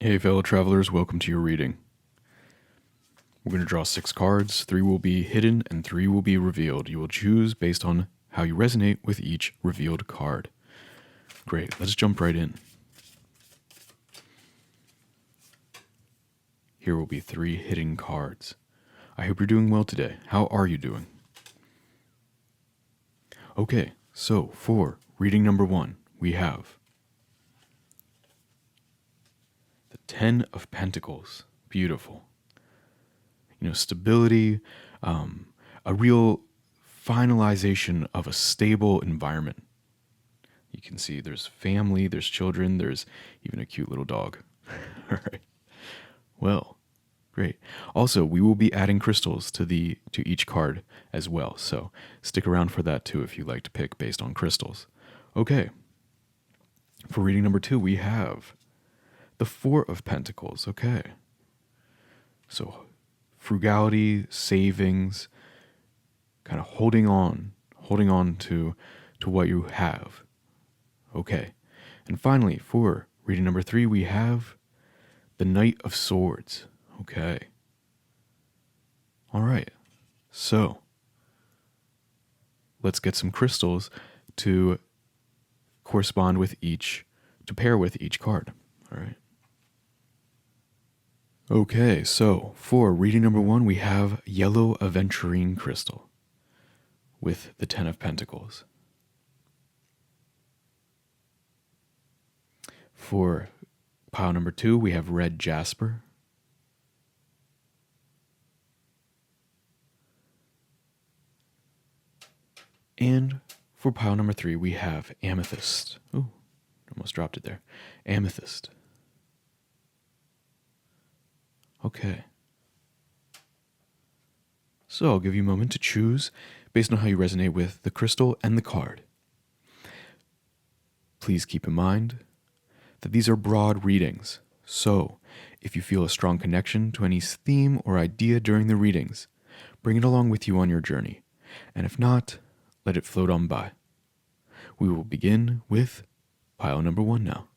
Hey, fellow travelers, welcome to your reading. We're going to draw 6 cards. 3 will be hidden and 3 will be revealed. You will choose based on how you resonate with each revealed card. Great, let's jump right in. Here will be 3 hidden cards. I hope you're doing well today. How are you doing? Okay, so for reading number 1, we have the 10 of Pentacles. Beautiful. Stability, a real finalization of a stable environment. You can see there's family, there's children, there's even a cute little dog. All right. Well, great. Also, we will be adding crystals to each card as well, so stick around for that too if you like to pick based on crystals. Okay. For reading number 2, we have the 4 of Pentacles. Okay. So, frugality, savings, kind of holding on to what you have. Okay. And finally, for reading number 3, we have the Knight of Swords. Okay. All right. So, let's get some crystals to correspond with to pair with each card. All right. Okay, so for reading number 1, we have Yellow Aventurine Crystal with the 10 of Pentacles. For pile number 2, we have Red Jasper. And for pile number 3, we have Amethyst. Ooh, almost dropped it there. Amethyst. Okay. So I'll give you a moment to choose based on how you resonate with the crystal and the card. Please keep in mind that these are broad readings, so if you feel a strong connection to any theme or idea during the readings, bring it along with you on your journey, and if not, let it float on by. We will begin with pile number 1 now.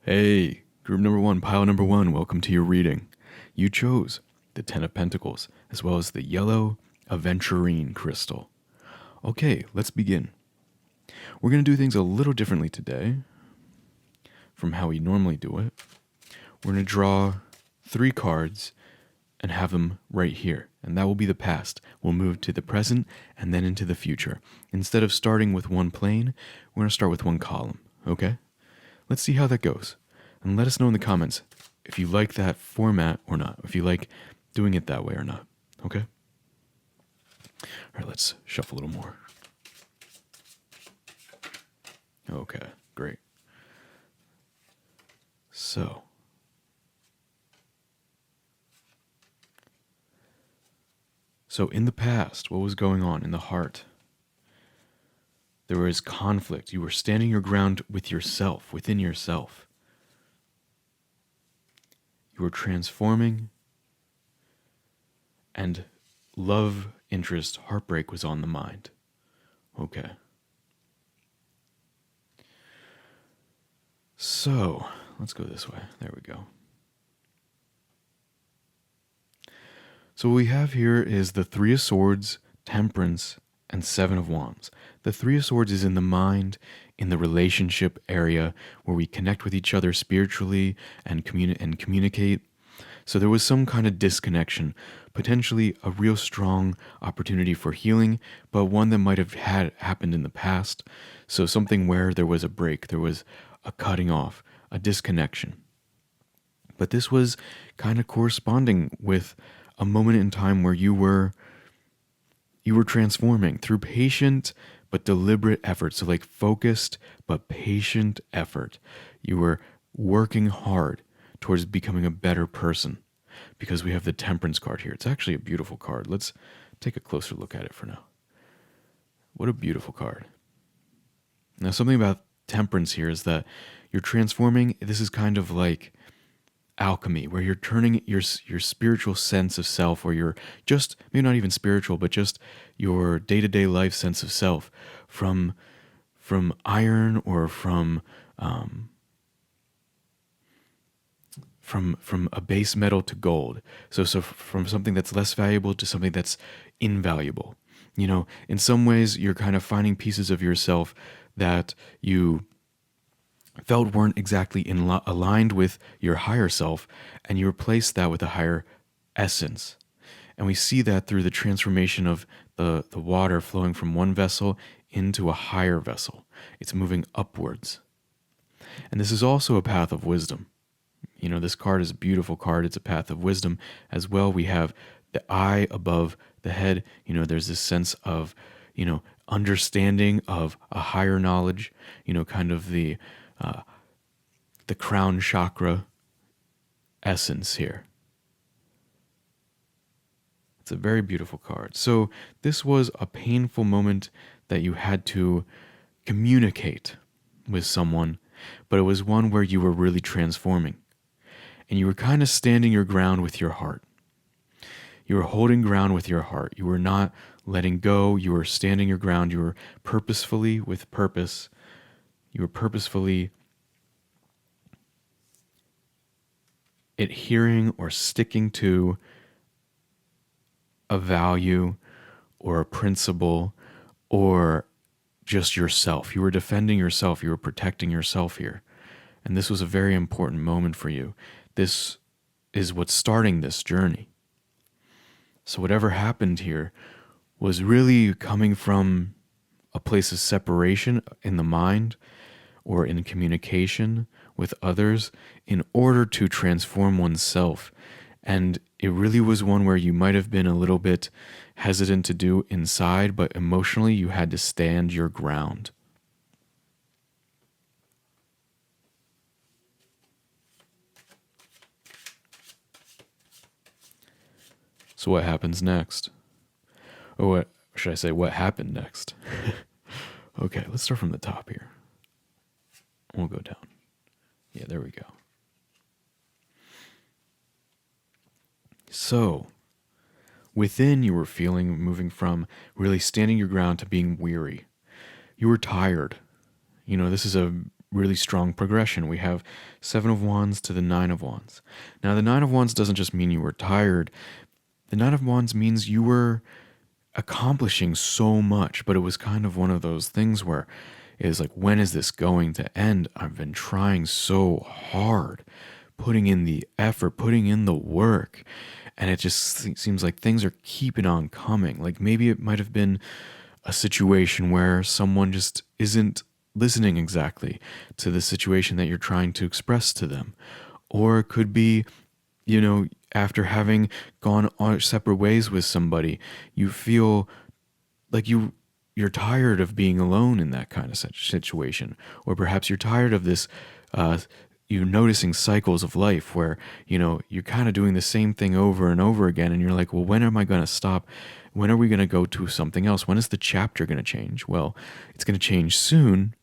Hey, group number 1, pile number 1, welcome to your reading. You chose the 10 of Pentacles, as well as the Yellow Aventurine Crystal. Okay, let's begin. We're going to do things a little differently today from how we normally do it. We're going to draw 3 cards and have them right here, and that will be the past. We'll move to the present and then into the future. Instead of starting with one plane, we're going to start with one column, okay? Let's see how that goes, and let us know in the comments if you like that format or not, if you like doing it that way or not, okay? All right, let's shuffle a little more. Okay, great. So, in the past, what was going on in the heart? There was conflict. You were standing your ground with yourself, within yourself. You were transforming, and love, interest, heartbreak was on the mind. Okay. So, let's go this way. There we go. So what we have here is the 3 of Swords, Temperance, and 7 of Wands. The 3 of Swords is in the mind, in the relationship area, where we connect with each other spiritually and communicate. So there was some kind of disconnection, potentially a real strong opportunity for healing, but one that might have had happened in the past. So something where there was a break, there was a cutting off, a disconnection. But this was kind of corresponding with a moment in time where you were transforming through patient but deliberate effort. So like focused but patient effort. You were working hard towards becoming a better person, because we have the Temperance card here. It's actually a beautiful card. Let's take a closer look at it for now. What a beautiful card. Now, something about Temperance here is that you're transforming. This is kind of like alchemy, where you're turning your spiritual sense of self, or your just maybe not even spiritual, but just your day-to-day life sense of self from iron or from from a base metal to gold. So from something that's less valuable to something that's invaluable. In some ways, you're kind of finding pieces of yourself that you felt weren't exactly aligned with your higher self, and you replace that with a higher essence. And we see that through the transformation of the water flowing from one vessel into a higher vessel. It's moving upwards. And this is also a path of wisdom. This card is a beautiful card. It's a path of wisdom as well. We have the eye above the head. There's this sense of, understanding of a higher knowledge, kind of the crown chakra essence here. It's a very beautiful card. So this was a painful moment that you had to communicate with someone, but it was one where you were really transforming. And you were kind of standing your ground with your heart. You were holding ground with your heart. You were not letting go. You were standing your ground. You were purposefully with purpose. You were purposefully adhering or sticking to a value or a principle or just yourself. You were defending yourself. You were protecting yourself here. And this was a very important moment for you. This is what's starting this journey. So whatever happened here was really coming from a place of separation in the mind or in communication with others in order to transform oneself. And it really was one where you might have been a little bit hesitant to do inside, but emotionally you had to stand your ground. So what happens next? Or what should I say, what happened next? Okay, let's start from the top here. We'll go down. Yeah, there we go. So, within you were feeling, moving from really standing your ground to being weary. You were tired. This is a really strong progression. We have 7 of Wands to the 9 of Wands. Now, the 9 of Wands doesn't just mean you were tired. The 9 of Wands means you were accomplishing so much, but it was kind of one of those things where it's like, when is this going to end? I've been trying so hard, putting in the effort, putting in the work, and it just seems like things are keeping on coming. Like maybe it might have been a situation where someone just isn't listening exactly to the situation that you're trying to express to them. Or it could be, after having gone on separate ways with somebody, you feel like you're tired of being alone in that kind of situation. Or perhaps you're tired of this, you're noticing cycles of life where, you're kind of doing the same thing over and over again. And you're like, well, when am I going to stop? When are we going to go to something else? When is the chapter going to change? Well, it's going to change soon.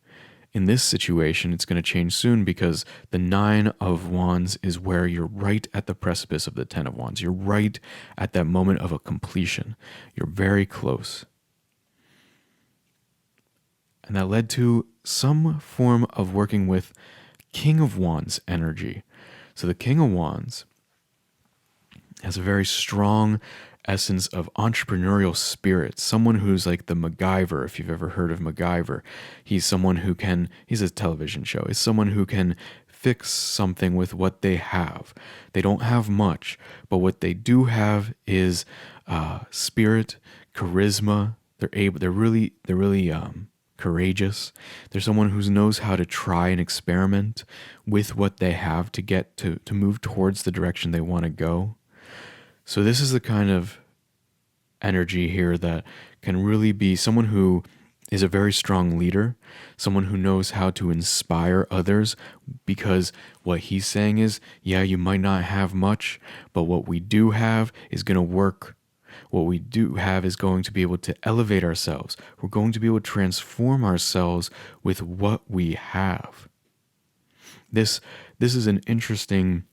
In this situation, it's going to change soon because the 9 of Wands is where you're right at the precipice of the 10 of Wands. You're right at that moment of a completion. You're very close. And that led to some form of working with King of Wands energy. So the King of Wands has a very strong essence of entrepreneurial spirit, someone who's like the MacGyver, if you've ever heard of MacGyver. He's someone who can, he's a television show, he's someone who can fix something with what they have. They don't have much, but what they do have is spirit, charisma. They're really courageous. They're someone who knows how to try and experiment with what they have to get to move towards the direction they want to go. So this is the kind of energy here that can really be someone who is a very strong leader, someone who knows how to inspire others, because what he's saying is, yeah, you might not have much, but what we do have is going to work. What we do have is going to be able to elevate ourselves. We're going to be able to transform ourselves with what we have. This is an interesting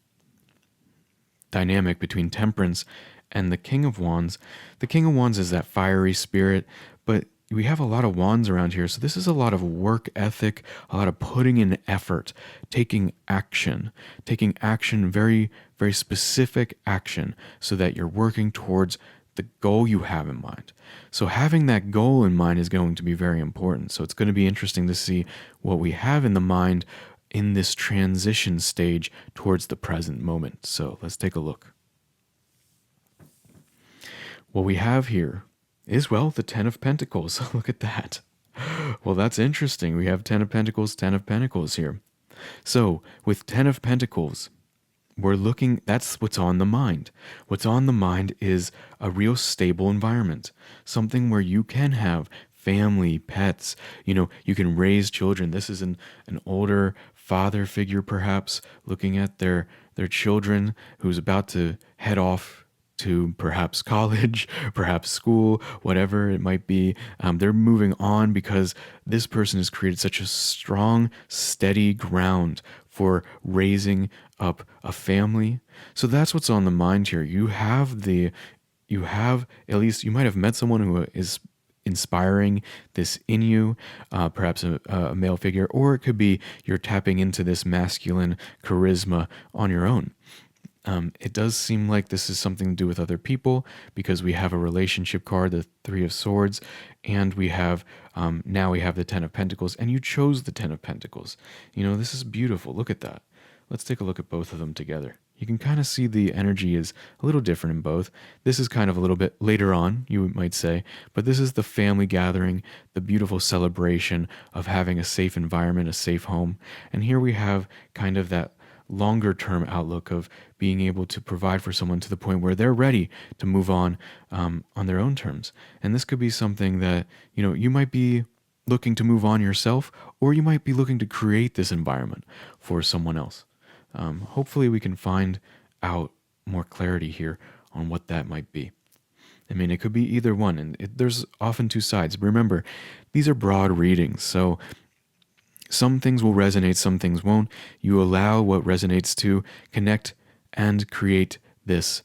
dynamic between Temperance and the King of Wands. The King of Wands is that fiery spirit, but we have a lot of wands around here. So this is a lot of work ethic, a lot of putting in effort, taking action, very, very specific action, so that you're working towards the goal you have in mind. So having that goal in mind is going to be very important. So it's going to be interesting to see what we have in the mind in this transition stage towards the present moment. So let's take a look. What we have here is, well, the Ten of Pentacles. Look at that. Well, that's interesting. We have Ten of Pentacles here. So with Ten of Pentacles, we're looking, that's what's on the mind. What's on the mind is a real stable environment, something where you can have family, pets, you can raise children. This is an older father figure, perhaps, looking at their children, who's about to head off to perhaps college, perhaps school, whatever it might be. They're moving on because this person has created such a strong, steady ground for raising up a family. So that's what's on the mind here. You have, at least you might have met someone who is inspiring this in you, perhaps a male figure, or it could be you're tapping into this masculine charisma on your own. It does seem like this is something to do with other people, because we have a relationship card, the Three of Swords, and we have now we have the Ten of Pentacles, and you chose the Ten of Pentacles. This is beautiful. Look at that. Let's take a look at both of them together. You can kind of see the energy is a little different in both. This is kind of a little bit later on, you might say, but this is the family gathering, the beautiful celebration of having a safe environment, a safe home. And here we have kind of that longer term outlook of being able to provide for someone to the point where they're ready to move on their own terms. And this could be something that, you might be looking to move on yourself, or you might be looking to create this environment for someone else. Hopefully we can find out more clarity here on what that might be. I mean, it could be either one, and there's often two sides. But remember, these are broad readings, so some things will resonate, some things won't. You allow what resonates to connect and create this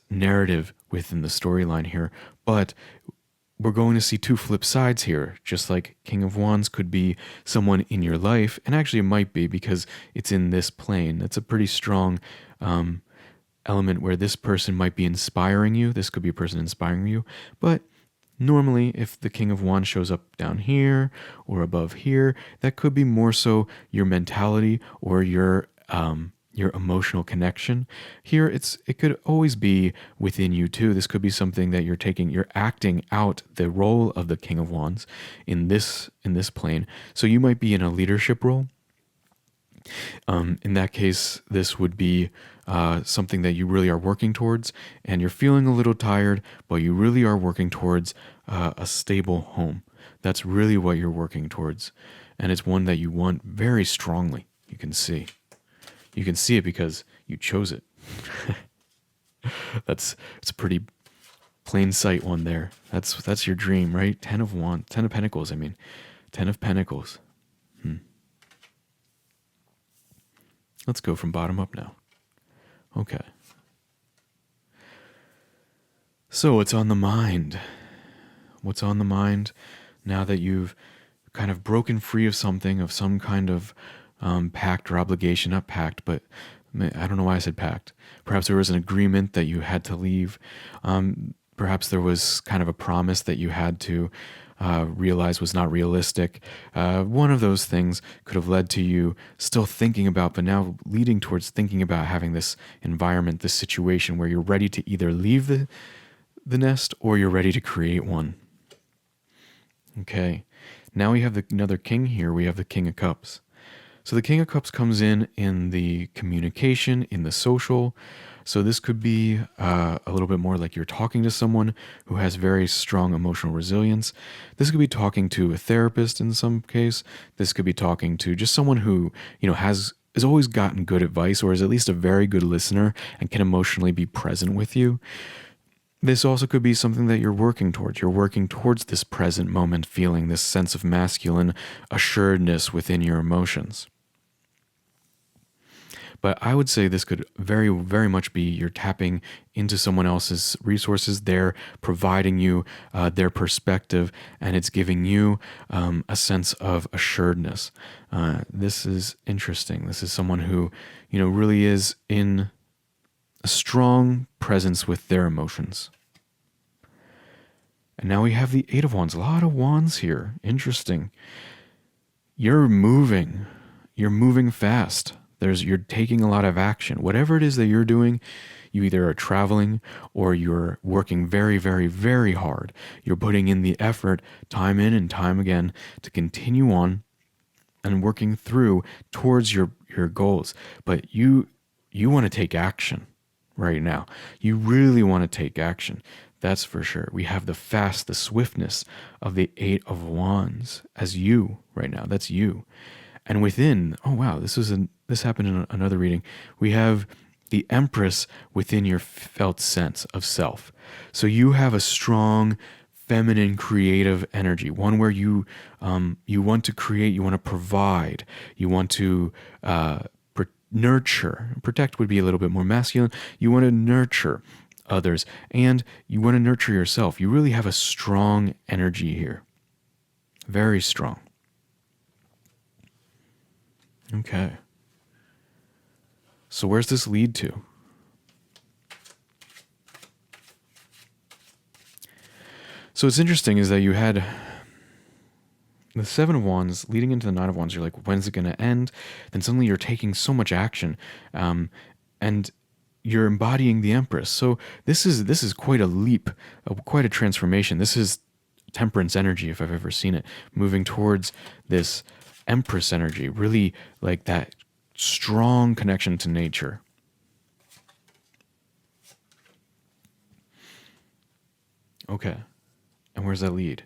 narrative within the storyline here. But we're going to see two flip sides here. Just like King of Wands could be someone in your life, and actually it might be because it's in this plane. That's a pretty strong element where this person might be inspiring you. This could be a person inspiring you. But normally, if the King of Wands shows up down here or above here, that could be more so your mentality or your emotional connection. Here, it could always be within you too. This could be something that you're acting out the role of the King of Wands in this plane. So you might be in a leadership role. In that case, this would be something that you really are working towards, and you're feeling a little tired, but you really are working towards a stable home. That's really what you're working towards, and it's one that you want very strongly. You can see it because you chose it. It's a pretty plain sight one there. That's your dream, right? Ten of Pentacles. I mean, Ten of Pentacles. Let's go from bottom up now. Okay. So what's on the mind? What's on the mind now that you've kind of broken free of something, of some kind of pact or obligation? Not pact, but I don't know why I said pact. Perhaps there was an agreement that you had to leave. Perhaps there was kind of a promise that you had to realize was not realistic. One of those things could have led to you still thinking about, but now leading towards thinking about having this environment, this situation where you're ready to either leave the nest or you're ready to create one. Okay, now we have another king here. We have the King of Cups. So the King of Cups comes in the communication, in the social. So this could be a little bit more like you're talking to someone who has very strong emotional resilience. This could be talking to a therapist in some case. This could be talking to just someone who, has always gotten good advice, or is at least a very good listener and can emotionally be present with you. This also could be something that you're working towards. You're working towards this present moment feeling, this sense of masculine assuredness within your emotions. But I would say this could very, very much be you're tapping into someone else's resources. They're providing you their perspective, and it's giving you a sense of assuredness. This is interesting. This is someone who, really is in a strong presence with their emotions. And now we have the Eight of Wands. A lot of wands here. Interesting. You're moving. You're moving fast. You're taking a lot of action. Whatever it is that you're doing, you either are traveling or you're working very, very, very hard. You're putting in the effort time in and time again to continue on and working through towards your goals. But you want to take action right now. You really want to take action. That's for sure. We have the swiftness of the Eight of Wands as you right now. That's you. And within, oh wow, this happened in another reading. We have the Empress within your felt sense of self. So you have a strong feminine creative energy, one where you want to create, you want to provide, you want to nurture. Protect would be a little bit more masculine. You want to nurture others, and you want to nurture yourself. You really have a strong energy here. Very strong. Okay. So where's this lead to? So what's interesting is that you had the Seven of Wands leading into the Nine of Wands. You're like, when's it going to end? Then suddenly you're taking so much action, and you're embodying the Empress. So this is quite a leap, quite a transformation. This is Temperance energy, if I've ever seen it, moving towards this Empress energy, really like that strong connection to nature. Okay. And where's that lead?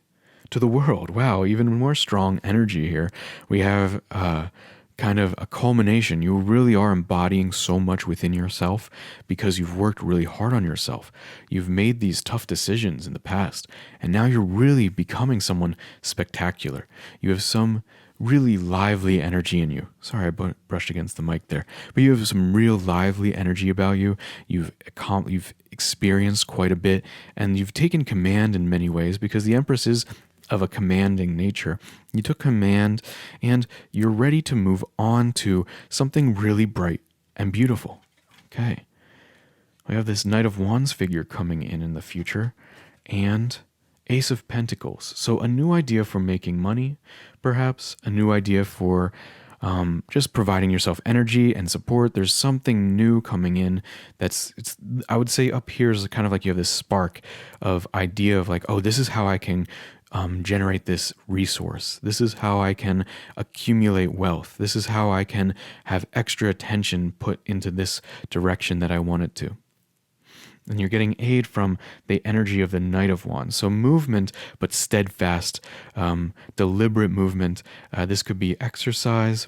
To the world. Wow, even more strong energy here. We have kind of a culmination. You really are embodying so much within yourself because you've worked really hard on yourself. You've made these tough decisions in the past, and now you're really becoming someone spectacular. You have some really lively energy in you. Sorry, I brushed against the mic there. But you have some real lively energy about you. You've experienced quite a bit, and you've taken command in many ways because the Empress is of a commanding nature. You took command, and you're ready to move on to something really bright and beautiful. Okay. We have this Knight of Wands figure coming in the future, and Ace of Pentacles. So a new idea for making money, perhaps a new idea for just providing yourself energy and support. There's something new coming in I would say up here is kind of like you have this spark of idea of like, oh, this is how I can generate this resource. This is how I can accumulate wealth. This is how I can have extra attention put into this direction that I want it to. And you're getting aid from the energy of the Knight of Wands. So movement, but steadfast, deliberate movement. This could be exercise.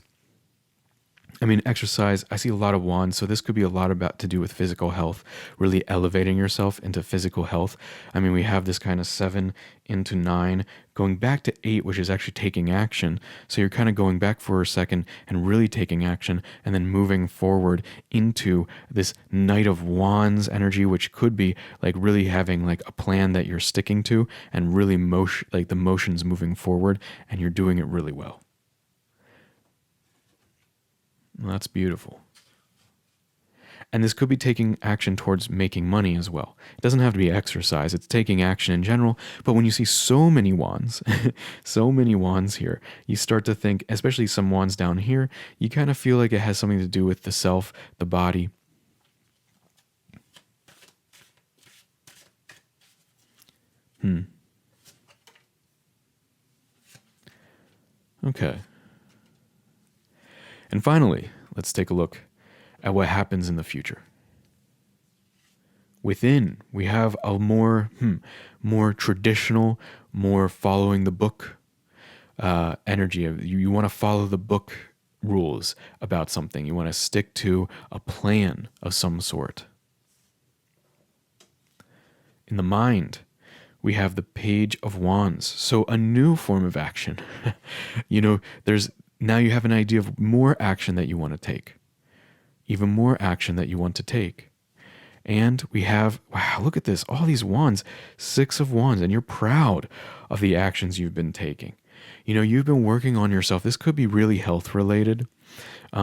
Exercise, I see a lot of wands, so this could be a lot about to do with physical health, really elevating yourself into physical health. We have this kind of 7 into 9, going back to 8, which is actually taking action. So you're kind of going back for a second and really taking action, and then moving forward into this Knight of Wands energy, which could be like really having like a plan that you're sticking to, and really the motions moving forward, and you're doing it really well. Well, that's beautiful. And this could be taking action towards making money as well. It doesn't have to be exercise, it's taking action in general. But when you see so many wands, so many wands here, you start to think, especially some wands down here, you kind of feel like it has something to do with the self, the body. Okay. And finally, let's take a look at what happens in the future. Within, we have a more traditional, more following the book energy. You want to follow the book rules about something. You want to stick to a plan of some sort. In the mind, we have the Page of Wands. So a new form of action. Now you have an idea of more action that you want to take. even more action that you want to take. And we have, wow, look at this, all these wands, 6 of wands, and you're proud of the actions you've been taking. You know, you've been working on yourself. This could be really health related.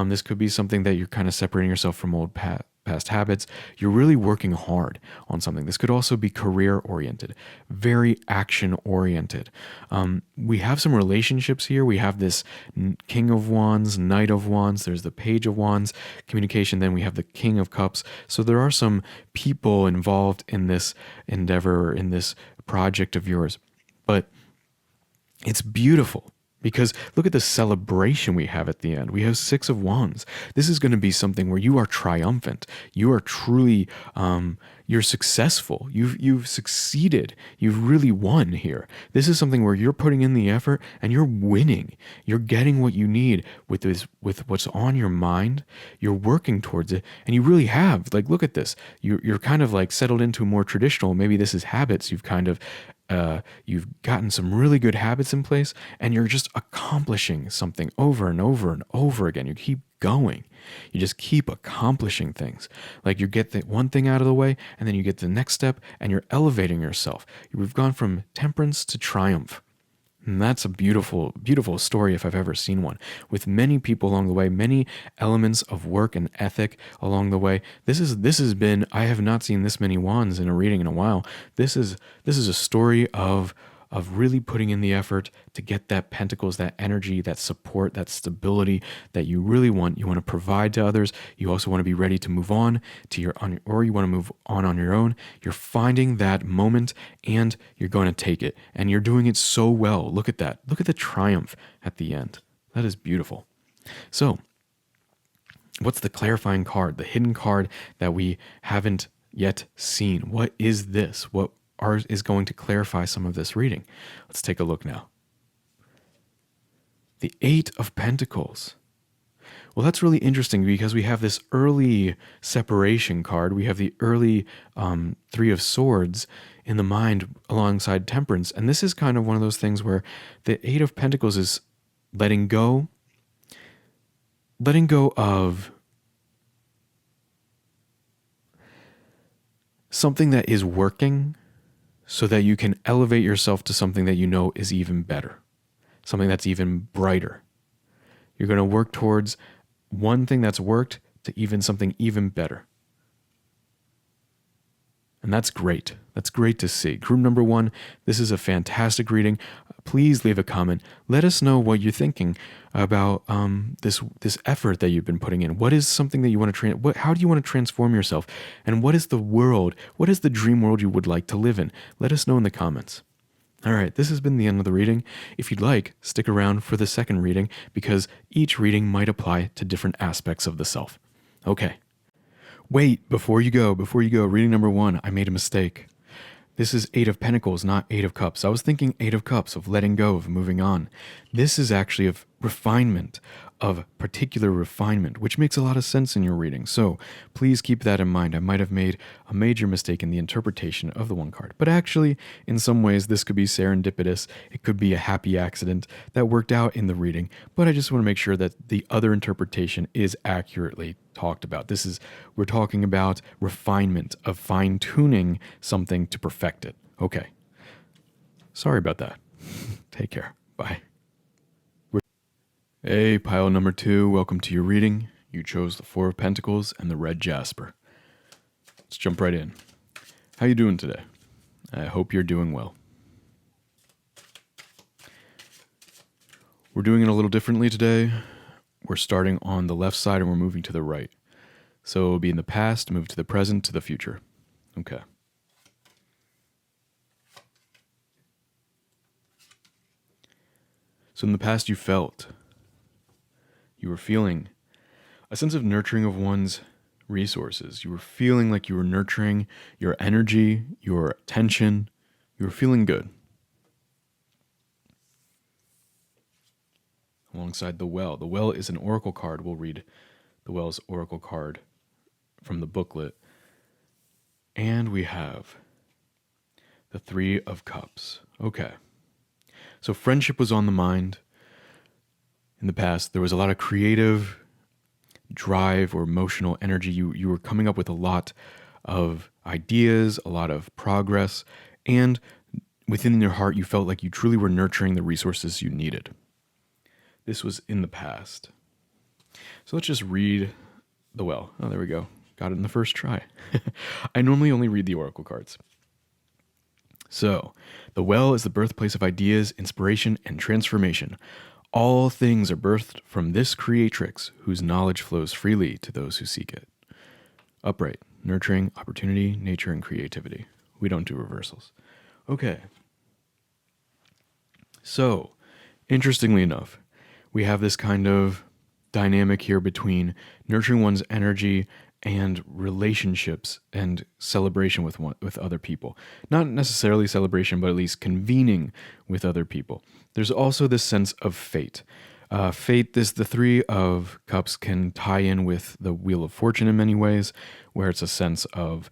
This could be something that you're kind of separating yourself from old past habits. You're really working hard on something. This could also be career oriented, very action oriented. We have some relationships here. We have this King of Wands, Knight of Wands. There's the Page of Wands, communication. Then we have the King of Cups. So there are some people involved in this endeavor, in this project of yours. But it's beautiful. Because look at the celebration we have at the end. We have 6 of Wands. This is going to be something where you are triumphant. You are truly, you're successful. You've succeeded. You've really won here. This is something where you're putting in the effort and you're winning. You're getting what you need with what's on your mind. You're working towards it, and you really have. Like, look at this. You're kind of like settled into more traditional. Maybe this is habits. You've gotten some really good habits in place, and you're just accomplishing something over and over and over again. You keep going. You just keep accomplishing things. Like, you get the one thing out of the way, and then you get the next step, and you're elevating yourself. We've gone from temperance to triumph. And that's a beautiful, beautiful story if I've ever seen one. With many people along the way, many elements of work and ethic along the way. This has been, I have not seen this many wands in a reading in a while. This is a story of really putting in the effort to get that pentacles, that energy, that support, that stability that you really want. You want to provide to others. You also want to be ready to move on to or you want to move on your own. You're finding that moment and you're going to take it. And you're doing it so well. Look at that. Look at the triumph at the end. That is beautiful. So, what's the clarifying card, the hidden card that we haven't yet seen? What is this? What is going to clarify some of this reading? Let's take a look now. The 8 of Pentacles. Well, that's really interesting because we have this early separation card. We have the early 3 of Swords in the mind alongside Temperance. And this is kind of one of those things where the 8 of Pentacles is letting go of something that is working, so that you can elevate yourself to something that you know is even better, something that's even brighter. You're going to work towards one thing that's worked to even something even better. And that's great. That's great to see. Group number 1, this is a fantastic reading. Please leave a comment. Let us know what you're thinking about this effort that you've been putting in. What is something that you want to how do you want to transform yourself? And what is the world? What is the dream world you would like to live in? Let us know in the comments. All right, this has been the end of the reading. If you'd like, stick around for the second reading because each reading might apply to different aspects of the self. Okay. Wait, before you go, reading number 1, I made a mistake. This is 8 of Pentacles, not 8 of Cups. I was thinking 8 of Cups, of letting go, of moving on. This is actually of refinement, of particular refinement, which makes a lot of sense in your reading. So please keep that in mind. I might have made a major mistake in the interpretation of the one card. But actually, in some ways, this could be serendipitous. It could be a happy accident that worked out in the reading. But I just want to make sure that the other interpretation is accurately talked about. We're talking about refinement, of fine-tuning something to perfect it. Okay. Sorry about that. Take care. Bye. Hey, pile number 2, welcome to your reading. You chose the 4 of Pentacles and the red jasper. Let's jump right in. How you doing today? I hope you're doing well. We're doing it a little differently today. We're starting on the left side and we're moving to the right. So it'll be in the past, move to the present, to the future. Okay. So in the past you were feeling a sense of nurturing of one's resources. You were feeling like you were nurturing your energy, your attention. You were feeling good. Alongside the well. The well is an oracle card. We'll read the well's oracle card from the booklet. And we have the 3 of Cups. Okay. So friendship was on the mind. In the past, there was a lot of creative drive or emotional energy. You were coming up with a lot of ideas, a lot of progress, and within your heart, you felt like you truly were nurturing the resources you needed. This was in the past. So let's just read the well. Oh, there we go. Got it in the first try. I normally only read the oracle cards. So, the well is the birthplace of ideas, inspiration, and transformation. All things are birthed from this creatrix, whose knowledge flows freely to those who seek it. Upright, nurturing, opportunity, nature, and creativity. We don't do reversals. Okay. So, interestingly enough, we have this kind of dynamic here between nurturing one's energy and relationships and celebration with other people. Not necessarily celebration, but at least convening with other people. There's also this sense of fate. Fate, the Three of Cups can tie in with the Wheel of Fortune in many ways, where it's a sense of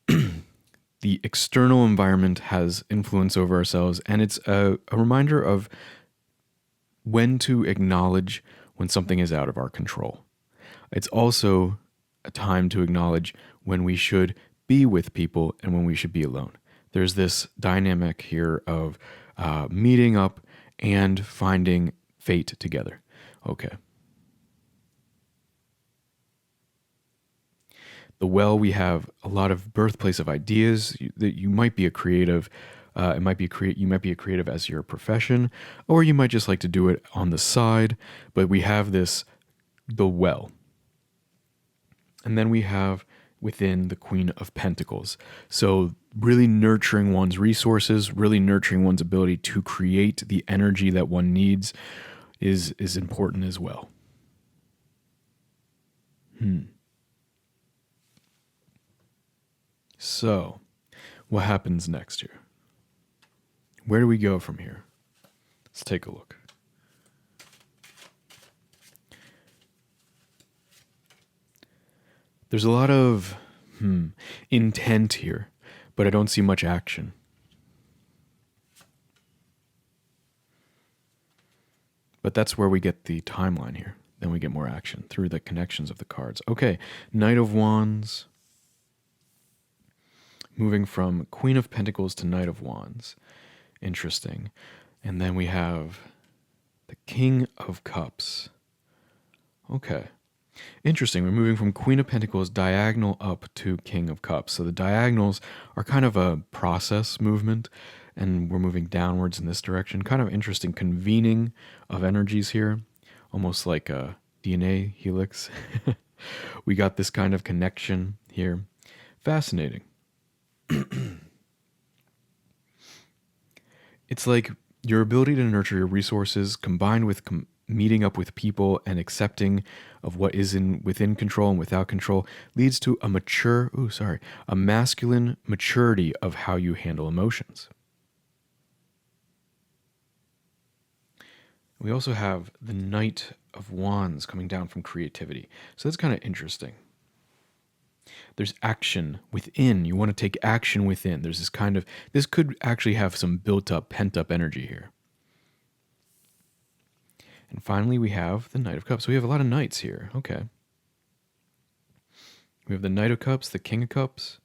the external environment has influence over ourselves, and it's a reminder of when to acknowledge when something is out of our control. It's also a time to acknowledge when we should be with people and when we should be alone. There's this dynamic here of meeting up and finding fate together. Okay. The well, we have a lot of birthplace of ideas. You might be a creative. You might be a creative as your profession, or you might just like to do it on the side. But we have the well. And then we have within the Queen of Pentacles. So really nurturing one's resources, really nurturing one's ability to create the energy that one needs is important as well. So, what happens next here? Where do we go from here? Let's take a look. There's a lot of intent here, but I don't see much action. But that's where we get the timeline here. Then we get more action through the connections of the cards. Okay, Knight of Wands. Moving from Queen of Pentacles to Knight of Wands. Interesting. And then we have the King of Cups. Okay. Interesting. We're moving from Queen of Pentacles diagonal up to King of Cups. So the diagonals are kind of a process movement, and we're moving downwards in this direction. Kind of interesting convening of energies here, almost like a DNA helix. We got this kind of connection here. Fascinating. It's like your ability to nurture your resources combined with meeting up with people and accepting of what is within control and without control leads to a masculine maturity of how you handle emotions. We also have the Knight of Wands coming down from creativity. So that's kind of interesting. There's action within. You want to take action within. There's this could actually have some built up, pent up energy here. And finally, we have the Knight of Cups. So we have a lot of knights here. Okay. We have the Knight of Cups, the King of Cups.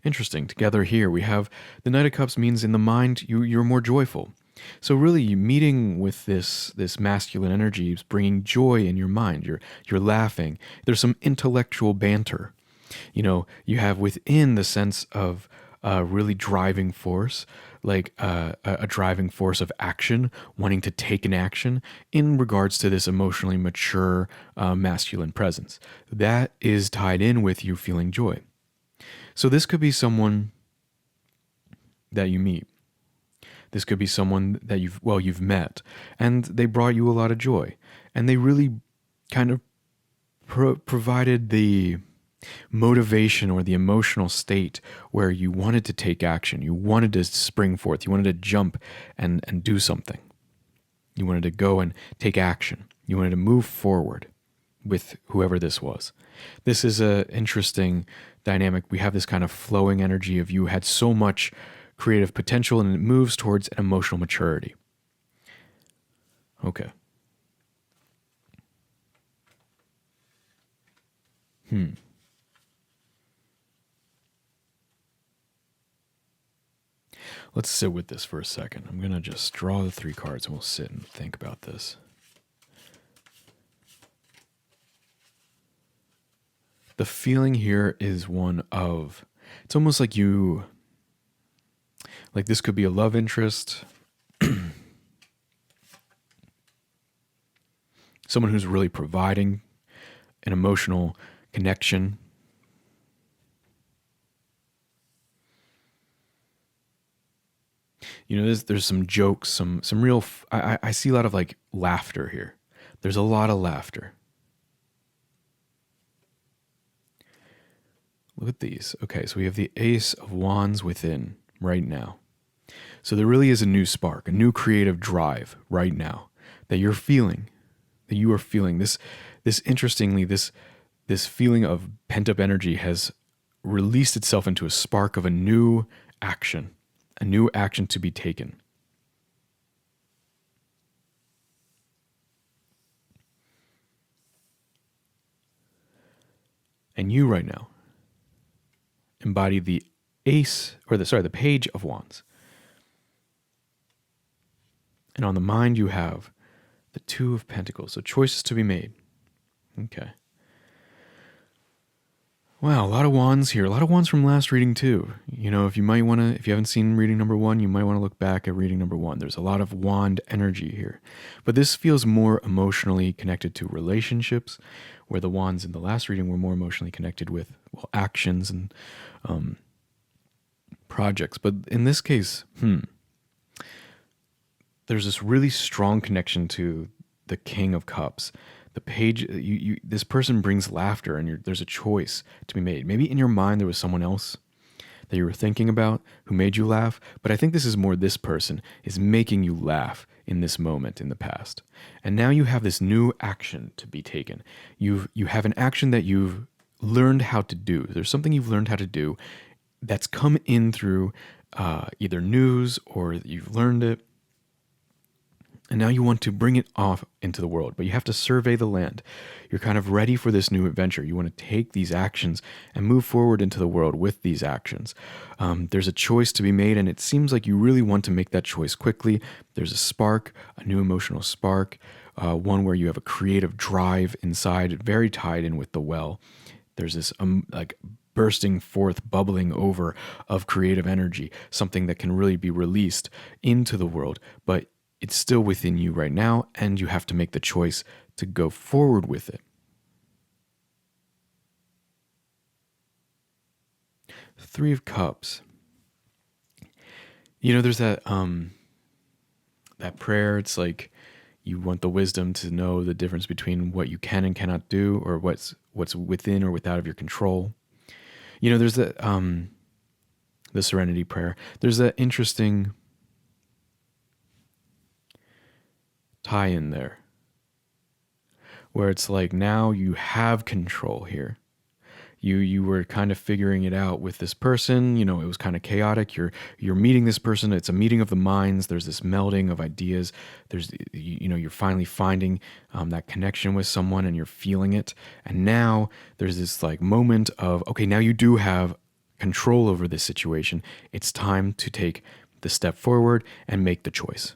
Interesting. Together here, we have the Knight of Cups means in the mind, you're more joyful. So really, meeting with this masculine energy is bringing joy in your mind. You're laughing. There's some intellectual banter. You have within the sense of a really driving force, like a driving force of action, wanting to take an action in regards to this emotionally mature masculine presence. That is tied in with you feeling joy. So this could be someone that you meet. This could be someone that you've met, and they brought you a lot of joy, and they really kind of provided the motivation or the emotional state where you wanted to take action. You wanted to spring forth. You wanted to jump and do something. You wanted to go and take action. You wanted to move forward with whoever this was. This is an interesting dynamic. We have this kind of flowing energy of you had so much creative potential, and it moves towards an emotional maturity. Okay. Let's sit with this for a second. I'm going to just draw the 3 cards and we'll sit and think about this. The feeling here is one of, it's almost like like this could be a love interest, someone who's really providing an emotional connection. There's some jokes, some real, I see a lot of like laughter here. There's a lot of laughter. Look at these. Okay, so we have the Ace of Wands within right now. So there really is a new spark, a new creative drive right now that you're feeling, that you are feeling. This interestingly, this feeling of pent-up energy has released itself into a spark of a new action to be taken. And you right now embody the Page of Wands. And on the mind you have the Two of Pentacles. So choices to be made. Okay. Wow, a lot of wands here. A lot of wands from last reading too. If you haven't seen reading number 1, you might want to look back at reading number 1. There's a lot of wand energy here. But this feels more emotionally connected to relationships, where the wands in the last reading were more emotionally connected with, actions and projects. But in this case, there's this really strong connection to the King of Cups. The page, this person brings laughter, and there's a choice to be made. Maybe in your mind there was someone else that you were thinking about who made you laugh, but I think this is more this person is making you laugh in this moment in the past. And now you have this new action to be taken. You have an action that you've learned how to do. There's something you've learned how to do that's come in through either news or you've learned it. And now you want to bring it off into the world, but you have to survey the land. You're kind of ready for this new adventure. You want to take these actions and move forward into the world with these actions. There's a choice to be made, and it seems like you really want to make that choice quickly. There's a spark, a new emotional spark, one where you have a creative drive inside, very tied in with the well. There's this like bursting forth, bubbling over of creative energy, something that can really be released into the world, but it's still within you right now, and you have to make the choice to go forward with it. Three of Cups. There's that prayer. It's like you want the wisdom to know the difference between what you can and cannot do, or what's within or without of your control. There's the Serenity prayer. There's that interesting tie in there where it's like now you have control here. You were kind of figuring it out with this person. It was kind of chaotic. You're meeting this person. It's a meeting of the minds. There's this melding of ideas. There's you're finally finding that connection with someone, and you're feeling it. And now there's this like moment of, okay, now you do have control over this situation. It's time to take the step forward and make the choice.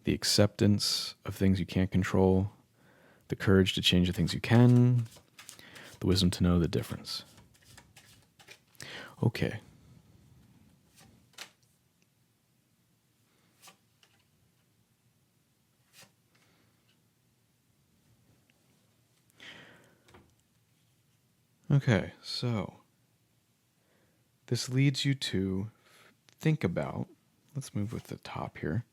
The acceptance of things you can't control, the courage to change the things you can, the wisdom to know the difference. Okay. Okay, so this leads you to think about, let's move with the top here.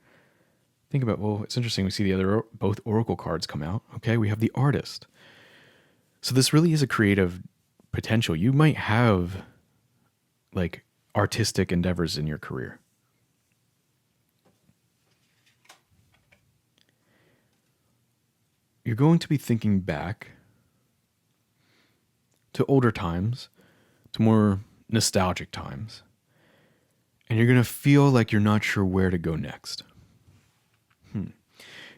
Think about, well, it's interesting. We see both oracle cards come out. Okay, we have the Artist. So this really is a creative potential. You might have like artistic endeavors in your career. you're going to be thinking back to older times, to more nostalgic times, and you're going to feel like you're not sure where to go next.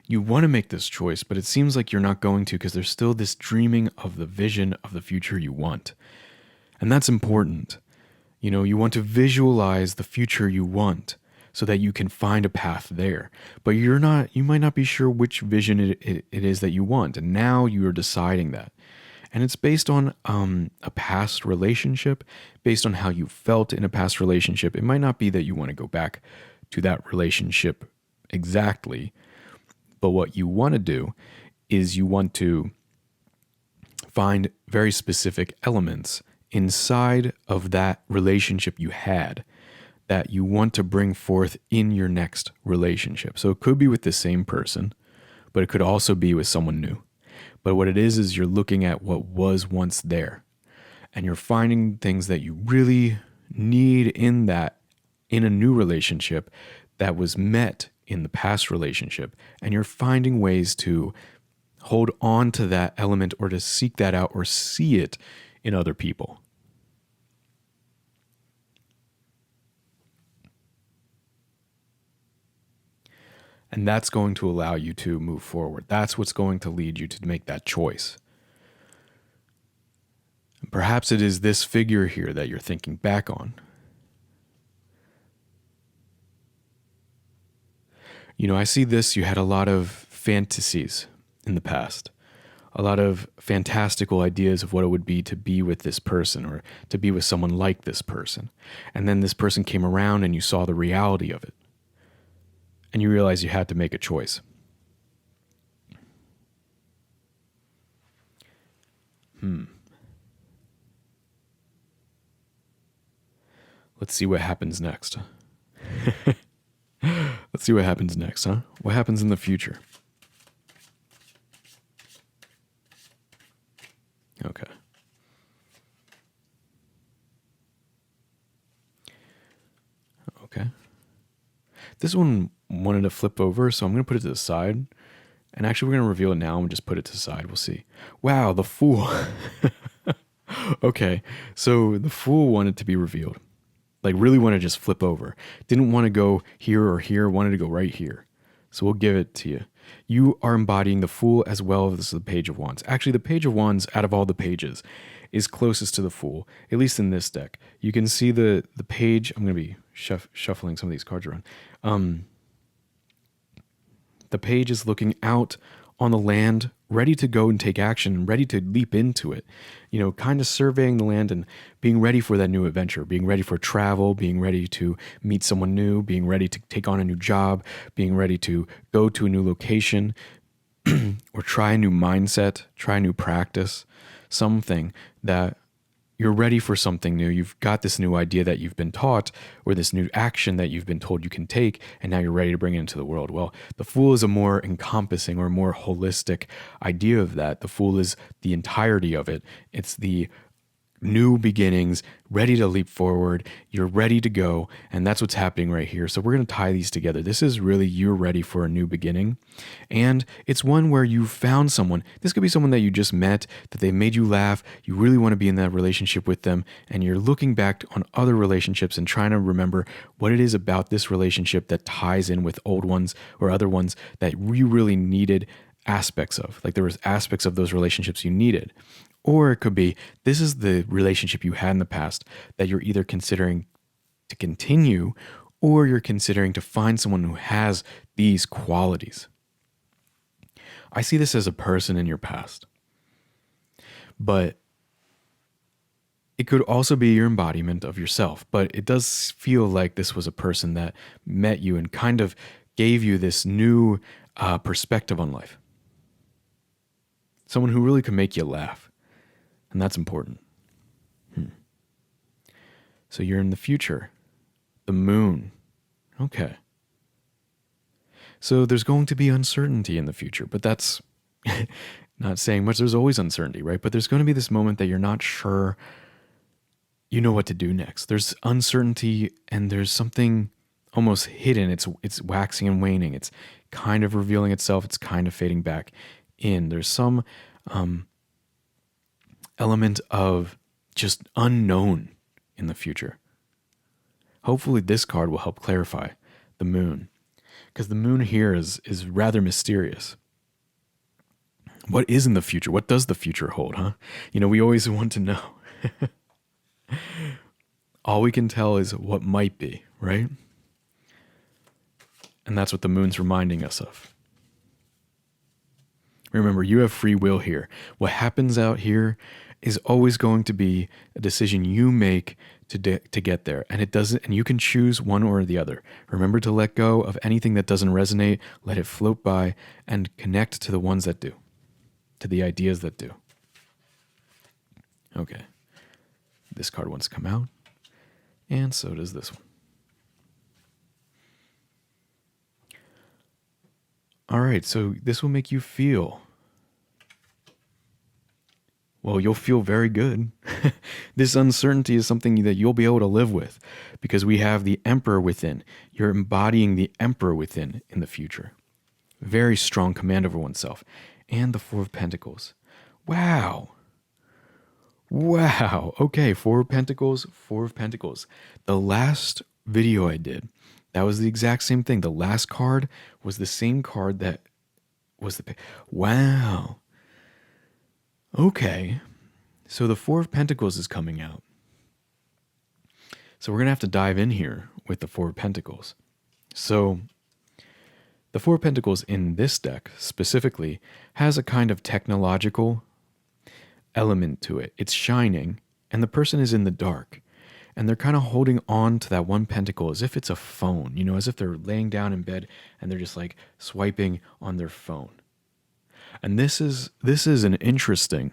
You want to make this choice, but it seems like you're not going to because there's still this dreaming of the vision of the future you want. And that's important. You want to visualize the future you want so that you can find a path there. But you might not be sure which vision it is that you want. And now you are deciding that. And it's based on a past relationship, based on how you felt in a past relationship. It might not be that you want to go back to that relationship exactly, but what you want to do is you want to find very specific elements inside of that relationship you had that you want to bring forth in your next relationship. So it could be with the same person, but it could also be with someone new. But what it is you're looking at what was once there, and you're finding things that you really need in a new relationship that was met in the past relationship, and you're finding ways to hold on to that element or to seek that out or see it in other people. And that's going to allow you to move forward. That's what's going to lead you to make that choice. Perhaps it is this figure here that you're thinking back on. I see this, you had a lot of fantasies in the past, a lot of fantastical ideas of what it would be to be with this person or to be with someone like this person. And then this person came around and you saw the reality of it. And you realized you had to make a choice. Let's see what happens next. Let's see what happens next, huh? What happens in the future? Okay. Okay. This one wanted to flip over, so I'm going to put it to the side. And actually, we're going to reveal it now and just put it to the side. We'll see. Wow, the Fool. Okay, so the Fool wanted to be revealed. Like, really wanted to just flip over. Didn't want to go here or here, wanted to go right here. So we'll give it to you. You are embodying the Fool as well as the Page of Wands. Actually, the Page of Wands, out of all the pages, is closest to the Fool, at least in this deck. You can see the page. I'm going to be shuffling some of these cards around. The page is looking out on the land, ready to go and take action, ready to leap into it, kind of surveying the land and being ready for that new adventure, being ready for travel, being ready to meet someone new, being ready to take on a new job, being ready to go to a new location or try a new mindset, try a new practice, something that you're ready for something new. You've got this new idea that you've been taught or this new action that you've been told you can take, and now you're ready to bring it into the world. Well, the Fool is a more encompassing or more holistic idea of that. The Fool is the entirety of it. It's the new beginnings, ready to leap forward. You're ready to go. And that's what's happening right here. So we're going to tie these together. This is really you're ready for a new beginning. And it's one where you found someone. This could be someone that you just met, that they made you laugh. You really want to be in that relationship with them. And you're looking back on other relationships and trying to remember what it is about this relationship that ties in with old ones or other ones that you really needed aspects of. Like there was aspects of those relationships you needed. Or it could be, this is the relationship you had in the past that you're either considering to continue or you're considering to find someone who has these qualities. I see this as a person in your past. But it could also be your embodiment of yourself. But it does feel like this was a person that met you and kind of gave you this new perspective on life. Someone who really can make you laugh. And that's important. So you're in the future. The moon. Okay. So there's going to be uncertainty in the future, but that's not saying much. There's always uncertainty, right? But there's going to be this moment that you're not sure you know what to do next. There's uncertainty and there's something almost hidden. It's waxing and waning. It's kind of revealing itself. It's kind of fading back. in. There's some element of just unknown in the future. Hopefully this card will help clarify the moon, because the moon here is rather mysterious. What is in the future? What does the future hold, huh? We always want to know. All we can tell is what might be, right? And that's what the moon's reminding us of. Remember, you have free will here. What happens out here is always going to be a decision you make to get there. And it doesn't, and you can choose one or the other. Remember to let go of anything that doesn't resonate, let it float by, and connect to the ones that do, to the ideas that do. Okay. This card wants to come out, and so does this one. All right, so this will make you feel, well, you'll feel very good. This uncertainty is something that you'll be able to live with, because we have the Emperor within. You're embodying the Emperor within in the future. Very strong command over oneself. And the Four of Pentacles. Wow. Okay, Four of Pentacles, Four of Pentacles. The last video I did, that was the exact same thing. The last card was the same card that was the... Wow. Okay. So the Four of Pentacles is coming out. So we're going to have to dive in here with the Four of Pentacles. So the Four of Pentacles in this deck specifically has a kind of technological element to it. It's shining, and the person is in the dark. And they're kind of holding on to that one pentacle as if it's a phone, as if they're laying down in bed and they're just like swiping on their phone. And this is an interesting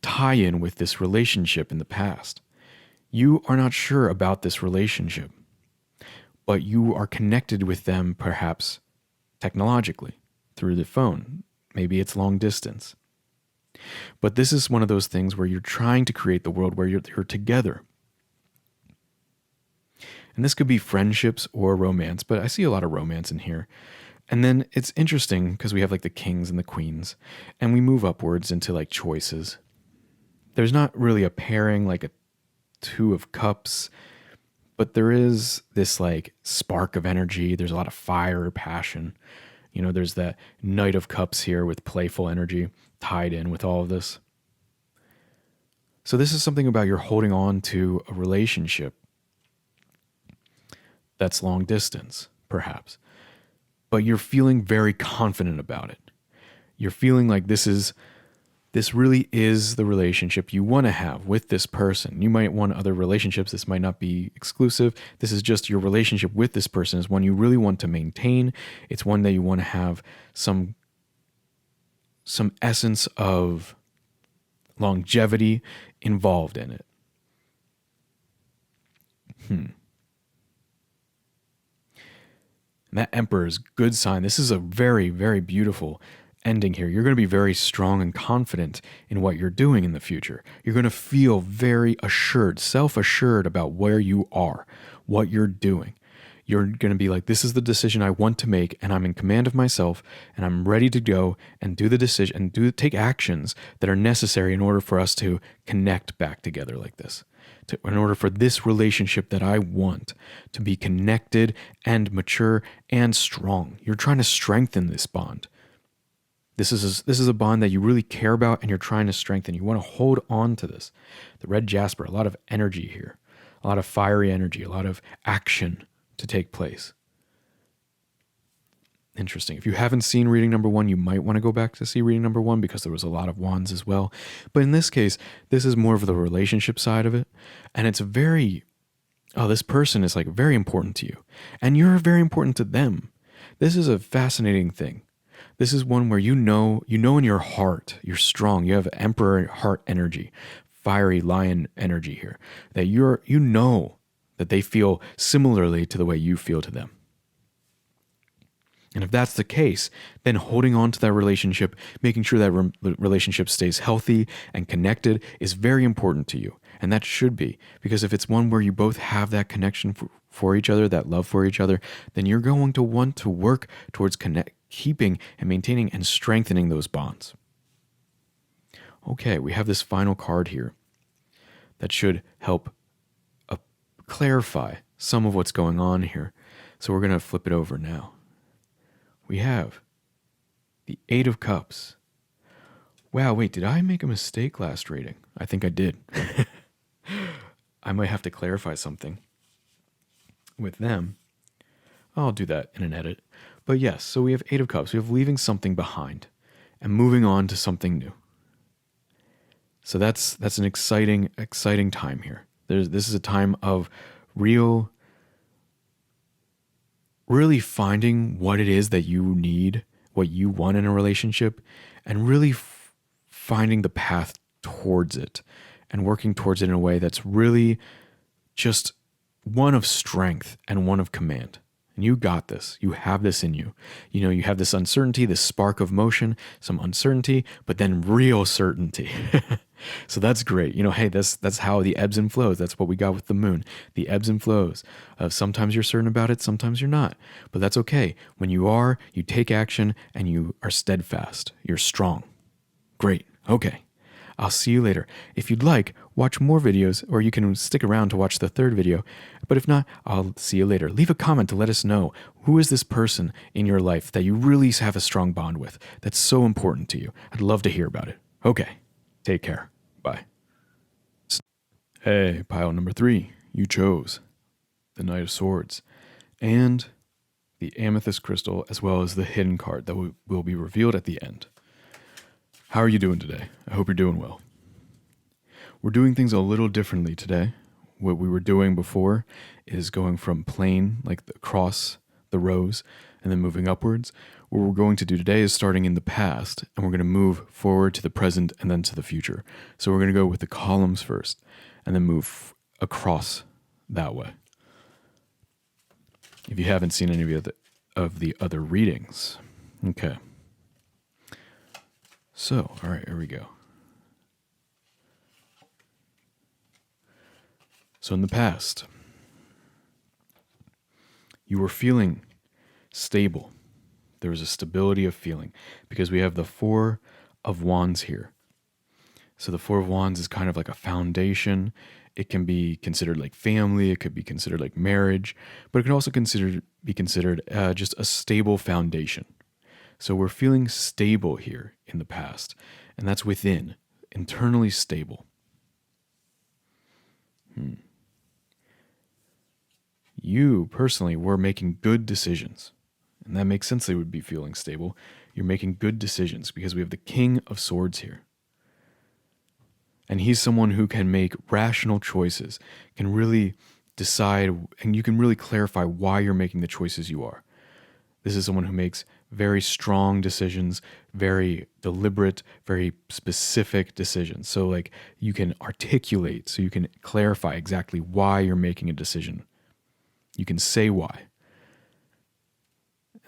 tie-in with this relationship in the past. You are not sure about this relationship, but you are connected with them perhaps technologically through the phone. Maybe it's long distance. But this is one of those things where you're trying to create the world where you're together. And this could be friendships or romance, but I see a lot of romance in here. And then it's interesting because we have like the kings and the queens, and we move upwards into like choices. There's not really a pairing like a Two of Cups, but there is this like spark of energy. There's a lot of fire or passion. There's that Knight of Cups here with playful energy tied in with all of this. So this is something about you're holding on to a relationship that's long distance, perhaps. But you're feeling very confident about it. You're feeling like this really is the relationship you want to have with this person. You might want other relationships. This might not be exclusive. This is just your relationship with this person is one you really want to maintain. It's one that you want to have some essence of longevity involved in it. And that Emperor is good sign. This is a very, very beautiful ending here. You're going to be very strong and confident in what you're doing in the future. You're going to feel very assured, self-assured about where you are, what you're doing. You're going to be like, this is the decision I want to make, and I'm in command of myself, and I'm ready to go and do the decision and take actions that are necessary in order for us to connect back together like this. In order for this relationship that I want to be connected and mature and strong. You're trying to strengthen this bond. This is a bond that you really care about and you're trying to strengthen. You want to hold on to this. The red jasper, a lot of energy here, a lot of fiery energy, a lot of action to take place. Interesting. If you haven't seen reading number 1, you might want to go back to see reading number 1 because there was a lot of wands as well. But in this case, this is more of the relationship side of it. And it's this person is like very important to you. And you're very important to them. This is a fascinating thing. This is one where you know in your heart, you're strong. You have Emperor heart energy, fiery lion energy here. That you know that they feel similarly to the way you feel to them. And if that's the case, then holding on to that relationship, making sure that relationship stays healthy and connected is very important to you. And that should be, because if it's one where you both have that connection for each other, that love for each other, then you're going to want to work towards keeping and maintaining and strengthening those bonds. Okay, we have this final card here that should help clarify some of what's going on here. So we're going to flip it over now. We have the Eight of Cups. Wow, wait, did I make a mistake last reading? I think I did. I might have to clarify something with them. I'll do that in an edit. But yes, so we have Eight of Cups. We have leaving something behind and moving on to something new. So that's an exciting time here. This is a time of really finding what it is that you need, what you want in a relationship, and really finding the path towards it and working towards it in a way that's really just one of strength and one of command. And you got this. You have this in you. You know, you have this uncertainty, this spark of motion, some uncertainty, but then real certainty. So that's great. You know, hey, that's how the ebbs and flows. That's what we got with the moon. The ebbs and flows. Sometimes you're certain about it, sometimes you're not. But that's okay. When you are, you take action and you are steadfast. You're strong. Great. Okay. I'll see you later. If you'd like, watch more videos, or you can stick around to watch the third video. But if not, I'll see you later. Leave a comment to let us know, who is this person in your life that you really have a strong bond with that's so important to you. I'd love to hear about it. Okay. Take care. Bye. Hey, pile number 3. You chose the Knight of Swords and the Amethyst Crystal, as well as the hidden card that will be revealed at the end. How are you doing today? I hope you're doing well. We're doing things a little differently today. What we were doing before is going from plane, like across the rows, and then moving upwards. What we're going to do today is starting in the past, and we're going to move forward to the present and then to the future. So we're going to go with the columns first, and then move across that way. If you haven't seen any of the other readings. Okay. So, all right, here we go. So in the past, you were feeling stable. There was a stability of feeling because we have the Four of Wands here. So the Four of Wands is kind of like a foundation. It can be considered like family. It could be considered like marriage, but it can also be considered just a stable foundation. So we're feeling stable here in the past, and that's within, internally stable. You personally were making good decisions, and that makes sense they would be feeling stable. You're making good decisions because we have the King of Swords here. And he's someone who can make rational choices, can really decide, and you can really clarify why you're making the choices you are. This is someone who makes very strong decisions, very deliberate, very specific decisions. So like you can articulate, so you can clarify exactly why you're making a decision. You can say why.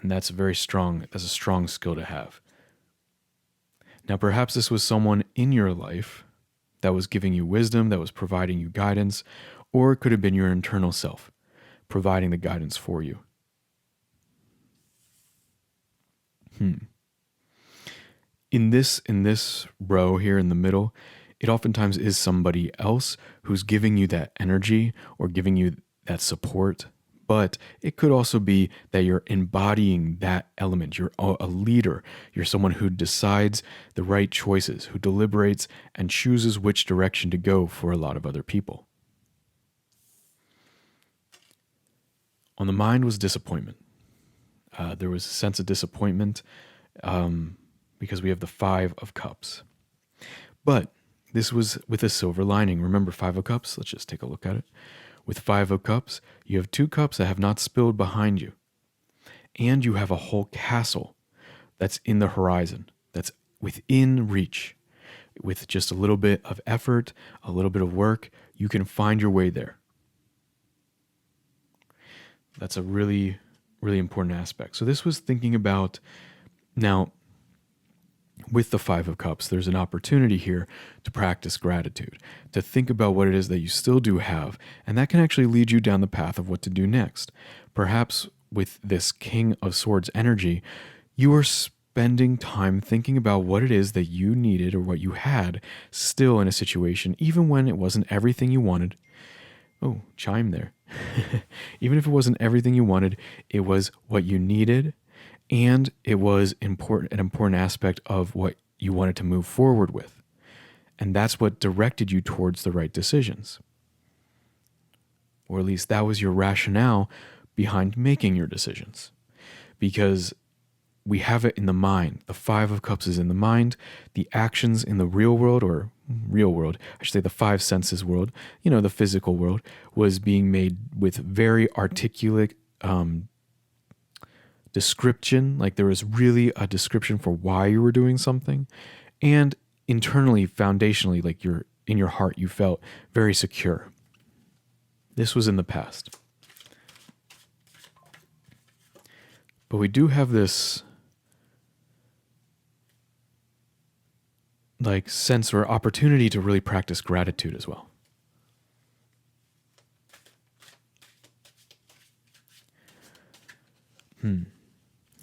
And that's a strong skill to have. Now, perhaps this was someone in your life that was giving you wisdom, that was providing you guidance, or it could have been your internal self providing the guidance for you. In this row here in the middle, it oftentimes is somebody else who's giving you that energy or giving you that support. But it could also be that you're embodying that element. You're a leader. You're someone who decides the right choices, who deliberates and chooses which direction to go for a lot of other people. On the mind was disappointment. There was a sense of disappointment because we have the Five of Cups. But this was with a silver lining. Remember Five of Cups? Let's just take a look at it. With Five of Cups, you have 2 cups that have not spilled behind you. And you have a whole castle that's in the horizon, that's within reach. With just a little bit of effort, a little bit of work, you can find your way there. That's a really, really important aspect. So this was thinking about, now, with the Five of Cups, there's an opportunity here to practice gratitude, to think about what it is that you still do have, and that can actually lead you down the path of what to do next. Perhaps with this King of Swords energy, You are spending time thinking about what it is that you needed or what you had still in a situation, even when it wasn't everything you wanted. Oh, chime there. Even if it wasn't everything you wanted, it was what you needed, and it was an important aspect of what you wanted to move forward with. And that's what directed you towards the right decisions. Or at least that was your rationale behind making your decisions. Because we have it in the mind. The Five of Cups is in the mind. The actions in the real world, I should say the five senses world, the physical world, was being made with very articulate description. Like there was really a description for why you were doing something. And internally, foundationally, like in your heart, you felt very secure. This was in the past. But we do have this like sense or opportunity to really practice gratitude as well.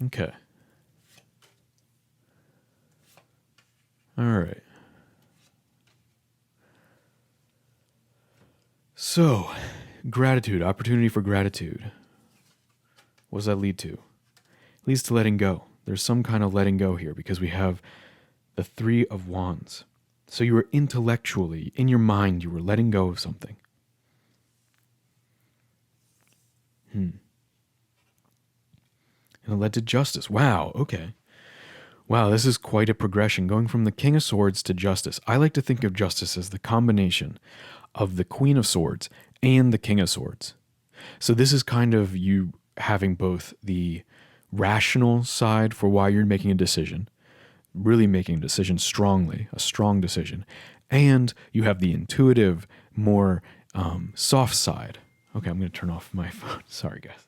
Okay. All right. So, gratitude, opportunity for gratitude. What does that lead to? It leads to letting go. There's some kind of letting go here because we have the Three of Wands. So you were intellectually, in your mind, you were letting go of something. And it led to justice. Wow, okay. Wow, this is quite a progression, going from the King of Swords to justice. I like to think of justice as the combination of the Queen of Swords and the King of Swords. So this is kind of you having both the rational side for why you're making a decision, really making a decision strongly, a strong decision, and you have the intuitive, more soft side. Okay, I'm going to turn off my phone. Sorry, guys.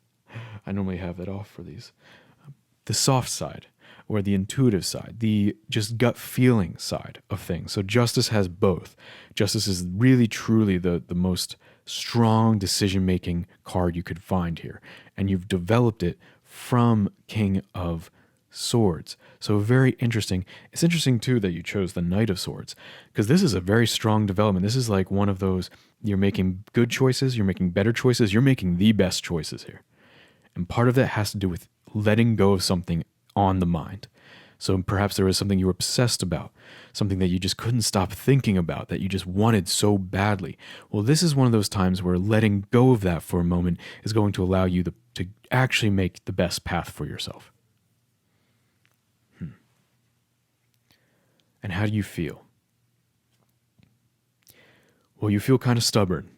I normally have that off for these. The soft side, or the intuitive side, the just gut feeling side of things. So justice has both. Justice is really, truly the most strong decision-making card you could find here. And you've developed it from King of Swords. So very interesting. It's interesting, too, that you chose the Knight of Swords, because this is a very strong development. This is like one of those, you're making good choices, you're making better choices, you're making the best choices here. And part of that has to do with letting go of something on the mind. So perhaps there was something you were obsessed about, something that you just couldn't stop thinking about, that you just wanted so badly. Well, this is one of those times where letting go of that for a moment is going to allow you to actually make the best path for yourself. And how do you feel? Well, you feel kind of stubborn.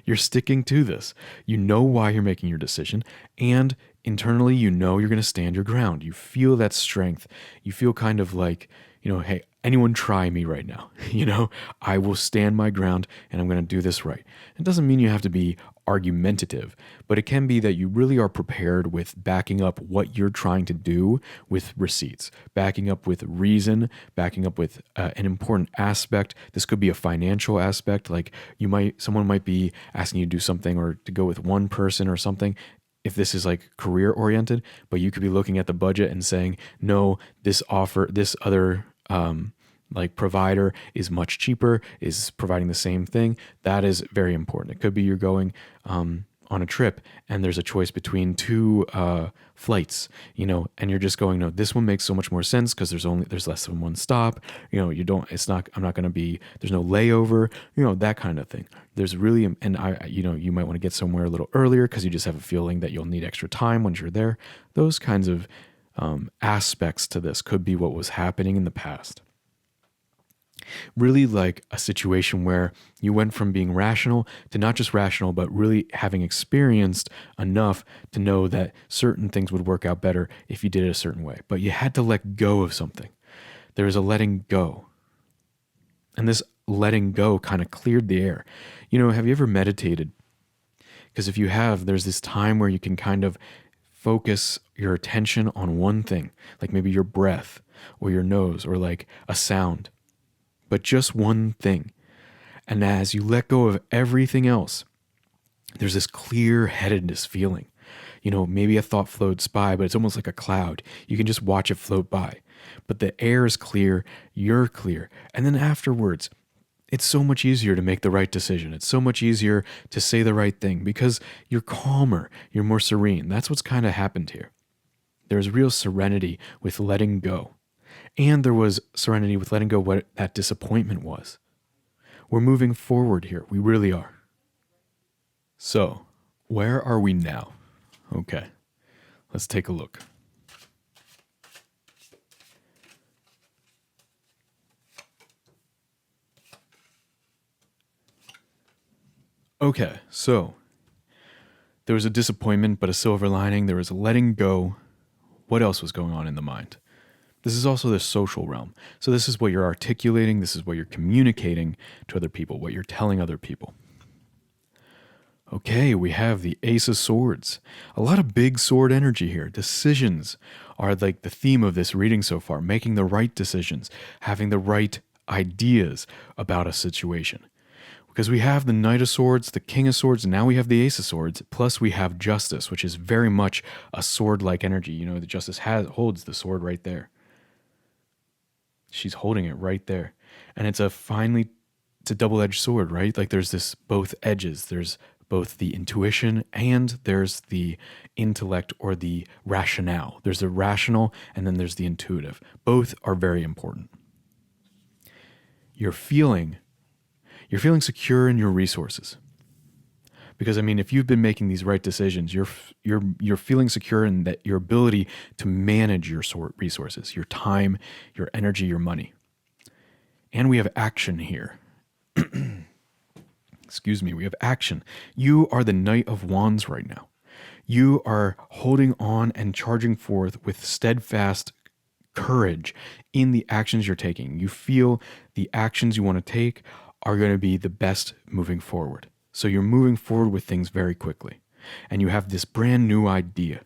You're sticking to this. You know why you're making your decision, and internally you know you're going to stand your ground. You feel that strength. You feel kind of like, hey, anyone try me right now. I will stand my ground and I'm going to do this right. It doesn't mean you have to be argumentative, but it can be that you really are prepared with backing up what you're trying to do with receipts, backing up with reason, backing up with an important aspect. This could be a financial aspect, like someone might be asking you to do something or to go with one person or something. If this is like career oriented, but you could be looking at the budget and saying, no, this other like provider is much cheaper, is providing the same thing. That is very important. It could be you're going on a trip and there's a choice between two flights, and you're just going, no, this one makes so much more sense because there's less than one stop. I'm not going to be, there's no layover, that kind of thing. There's really, and you might want to get somewhere a little earlier because you just have a feeling that you'll need extra time once you're there. Those kinds of aspects to this could be what was happening in the past. Really like a situation where you went from being rational to not just rational, but really having experienced enough to know that certain things would work out better if you did it a certain way. But you had to let go of something. There was a letting go. And this letting go kind of cleared the air. Have you ever meditated? Because if you have, there's this time where you can kind of focus your attention on one thing, like maybe your breath or your nose or like a sound. But just one thing. And as you let go of everything else, there's this clear-headedness feeling. Maybe a thought floats by, but it's almost like a cloud. You can just watch it float by. But the air is clear, you're clear. And then afterwards, it's so much easier to make the right decision. It's so much easier to say the right thing because you're calmer, you're more serene. That's what's kind of happened here. There's real serenity with letting go. And there was serenity with letting go what that disappointment was. We're moving forward here. We really are. So, where are we now? Okay, let's take a look. Okay, so there was a disappointment, but a silver lining. There was a letting go. What else was going on in the mind? This is also the social realm. So this is what you're articulating. This is what you're communicating to other people, what you're telling other people. Okay, we have the Ace of Swords. A lot of big sword energy here. Decisions are like the theme of this reading so far. Making the right decisions, having the right ideas about a situation. Because we have the Knight of Swords, the King of Swords, and now we have the Ace of Swords, plus we have Justice, which is very much a sword-like energy. The Justice holds the sword right there. She's holding it right there. And it's a double-edged sword, right? Like there's this both edges. There's both the intuition and there's the intellect or the rationale. There's the rational and then there's the intuitive. Both are very important. You're feeling secure in your resources. Because if you've been making these right decisions, you're feeling secure in that your ability to manage your resources, your time, your energy, your money. And we have action here. Excuse me, we have action. You are the Knight of Wands right now. You are holding on and charging forth with steadfast courage in the actions you're taking. You feel the actions you want to take are going to be the best moving forward. So you're moving forward with things very quickly. And you have this brand new idea,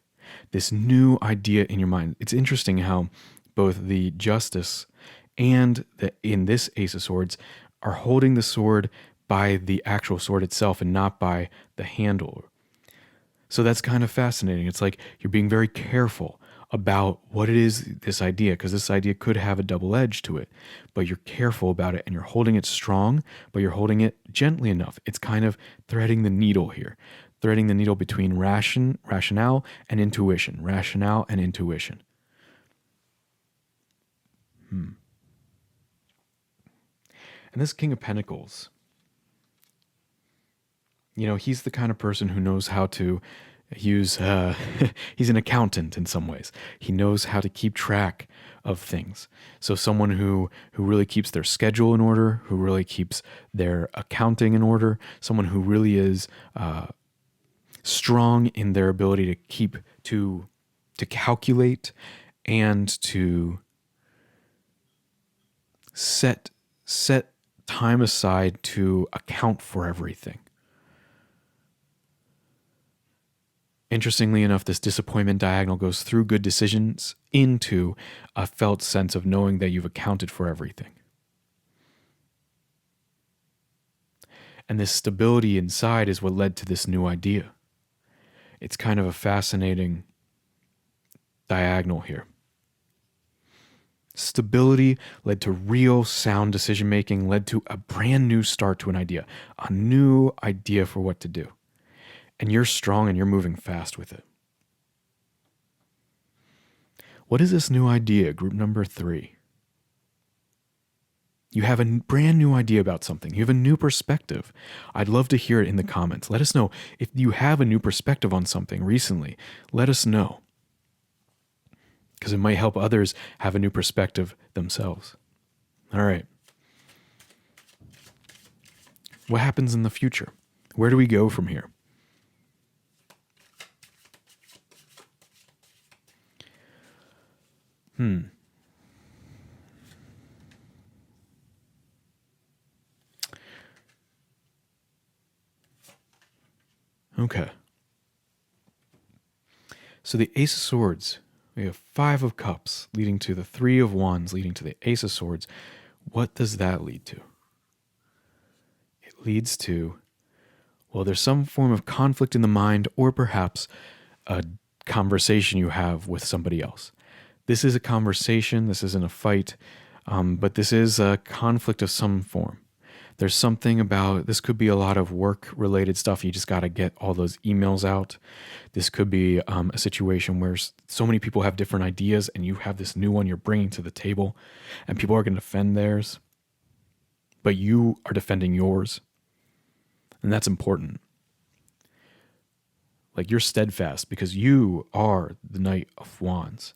in your mind. It's interesting how both the Justice and in this Ace of Swords are holding the sword by the actual sword itself and not by the handle. So that's kind of fascinating. It's like you're being very careful about what it is, this idea, because this idea could have a double edge to it, but you're careful about it and you're holding it strong, but you're holding it gently enough. It's kind of threading the needle here, threading the needle between rationale and intuition, rationale and intuition. And this King of Pentacles, he's the kind of person who knows how to use, he's an accountant in some ways. He knows how to keep track of things. So someone who really keeps their schedule in order, who really keeps their accounting in order, someone who really is strong in their ability to calculate and to set time aside to account for everything. Interestingly enough, this disappointment diagonal goes through good decisions into a felt sense of knowing that you've accounted for everything. And this stability inside is what led to this new idea. It's kind of a fascinating diagonal here. Stability led to real sound decision making, led to a brand new start to an idea, a new idea for what to do. And you're strong and you're moving fast with it. What is this new idea, group number 3? You have a brand new idea about something. You have a new perspective. I'd love to hear it in the comments. Let us know if you have a new perspective on something recently. Let us know. Because it might help others have a new perspective themselves. All right. What happens in the future? Where do we go from here? Okay. So the Ace of Swords, we have 5 of Cups leading to the 3 of Wands leading to the Ace of Swords. What does that lead to? It leads to, there's some form of conflict in the mind, or perhaps a conversation you have with somebody else. This is a conversation. This isn't a fight, but this is a conflict of some form. There's something about this could be a lot of work related stuff. You just got to get all those emails out. This could be a situation where so many people have different ideas and you have this new one you're bringing to the table and people are going to defend theirs, but you are defending yours. And that's important. Like you're steadfast because you are the Knight of Wands.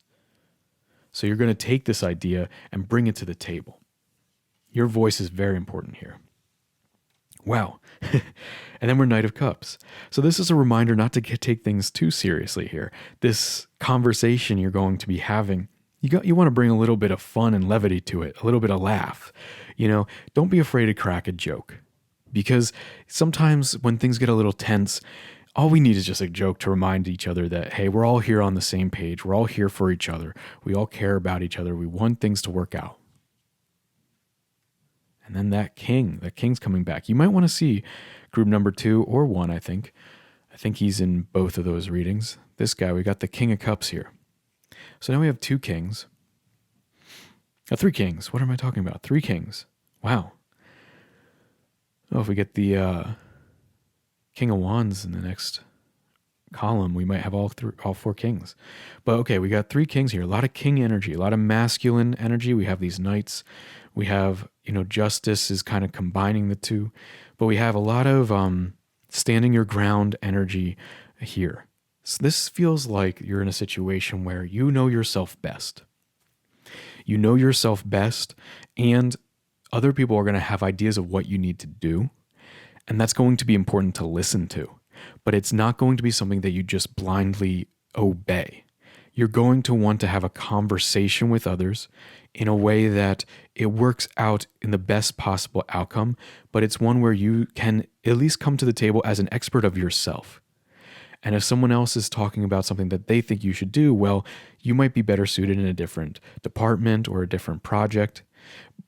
So you're going to take this idea and bring it to the table. Your voice is very important here. Wow. And then we're Knight of Cups. So this is a reminder not to take things too seriously here. This conversation you're going to be having, you want to bring a little bit of fun and levity to it, a little bit of laugh. Don't be afraid to crack a joke. Because sometimes when things get a little tense, all we need is just a joke to remind each other that, hey, we're all here on the same page. We're all here for each other. We all care about each other. We want things to work out. And then that king's coming back. You might want to see group number 2 or 1, I think. I think he's in both of those readings. This guy, we got the King of Cups here. So now we have 2 kings. 3 kings. What am I talking about? 3 kings. Wow. Oh, if we get the King of Wands in the next column, we might have all 4 kings. But okay, we got 3 kings here. A lot of king energy, a lot of masculine energy. We have these knights. We have, justice is kind of combining the two. But we have a lot of standing your ground energy here. So this feels like you're in a situation where you know yourself best. You know yourself best, and other people are going to have ideas of what you need to do. And that's going to be important to listen to. But it's not going to be something that you just blindly obey. You're going to want to have a conversation with others in a way that it works out in the best possible outcome, but it's one where you can at least come to the table as an expert of yourself. And if someone else is talking about something that they think you should do, well, you might be better suited in a different department or a different project.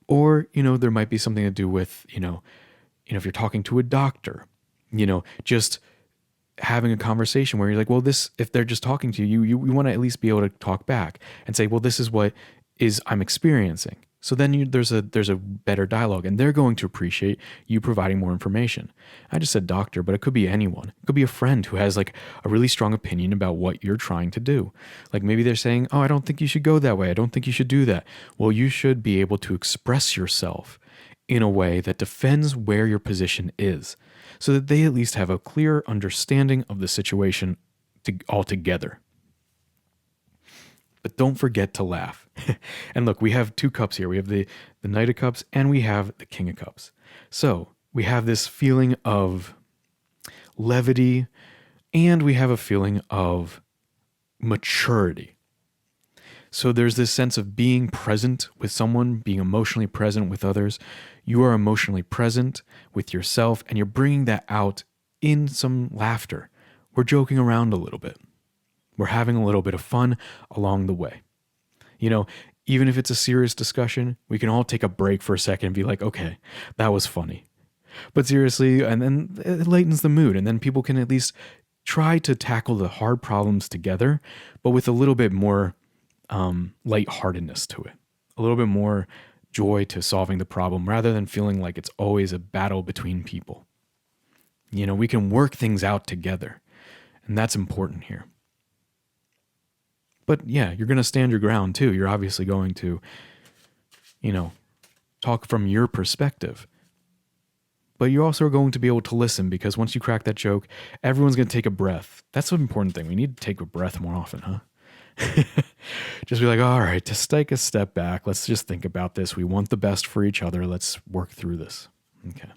Or, there might be something to do with, if you're talking to a doctor, just having a conversation where you're like, well, if they're just talking to you, you want to at least be able to talk back and say, well, this is what I'm experiencing. So then there's a better dialogue, and they're going to appreciate you providing more information. I just said doctor, but it could be anyone. It could be a friend who has like a really strong opinion about what you're trying to do. Like maybe they're saying, oh, I don't think you should go that way. I don't think you should do that. Well, you should be able to express yourself in a way that defends where your position is, so that they at least have a clear understanding of the situation altogether. But don't forget to laugh. And look, we have 2 cups here. We have the Knight of Cups and we have the King of Cups. So we have this feeling of levity and we have a feeling of maturity. So there's this sense of being present with someone, being emotionally present with others. You are emotionally present with yourself and you're bringing that out in some laughter. We're joking around a little bit. We're having a little bit of fun along the way. Even if it's a serious discussion, we can all take a break for a second and be like, okay, that was funny. But seriously, and then it lightens the mood, and then people can at least try to tackle the hard problems together, but with a little bit more lightheartedness to it, a little bit more joy to solving the problem rather than feeling like it's always a battle between people. We can work things out together, and that's important here. But yeah, you're going to stand your ground too. You're obviously going to, talk from your perspective. But you also are going to be able to listen, because once you crack that joke, everyone's going to take a breath. That's an important thing. We need to take a breath more often, huh? Just be like, all right, just take a step back. Let's just think about this. We want the best for each other. Let's work through this. Okay.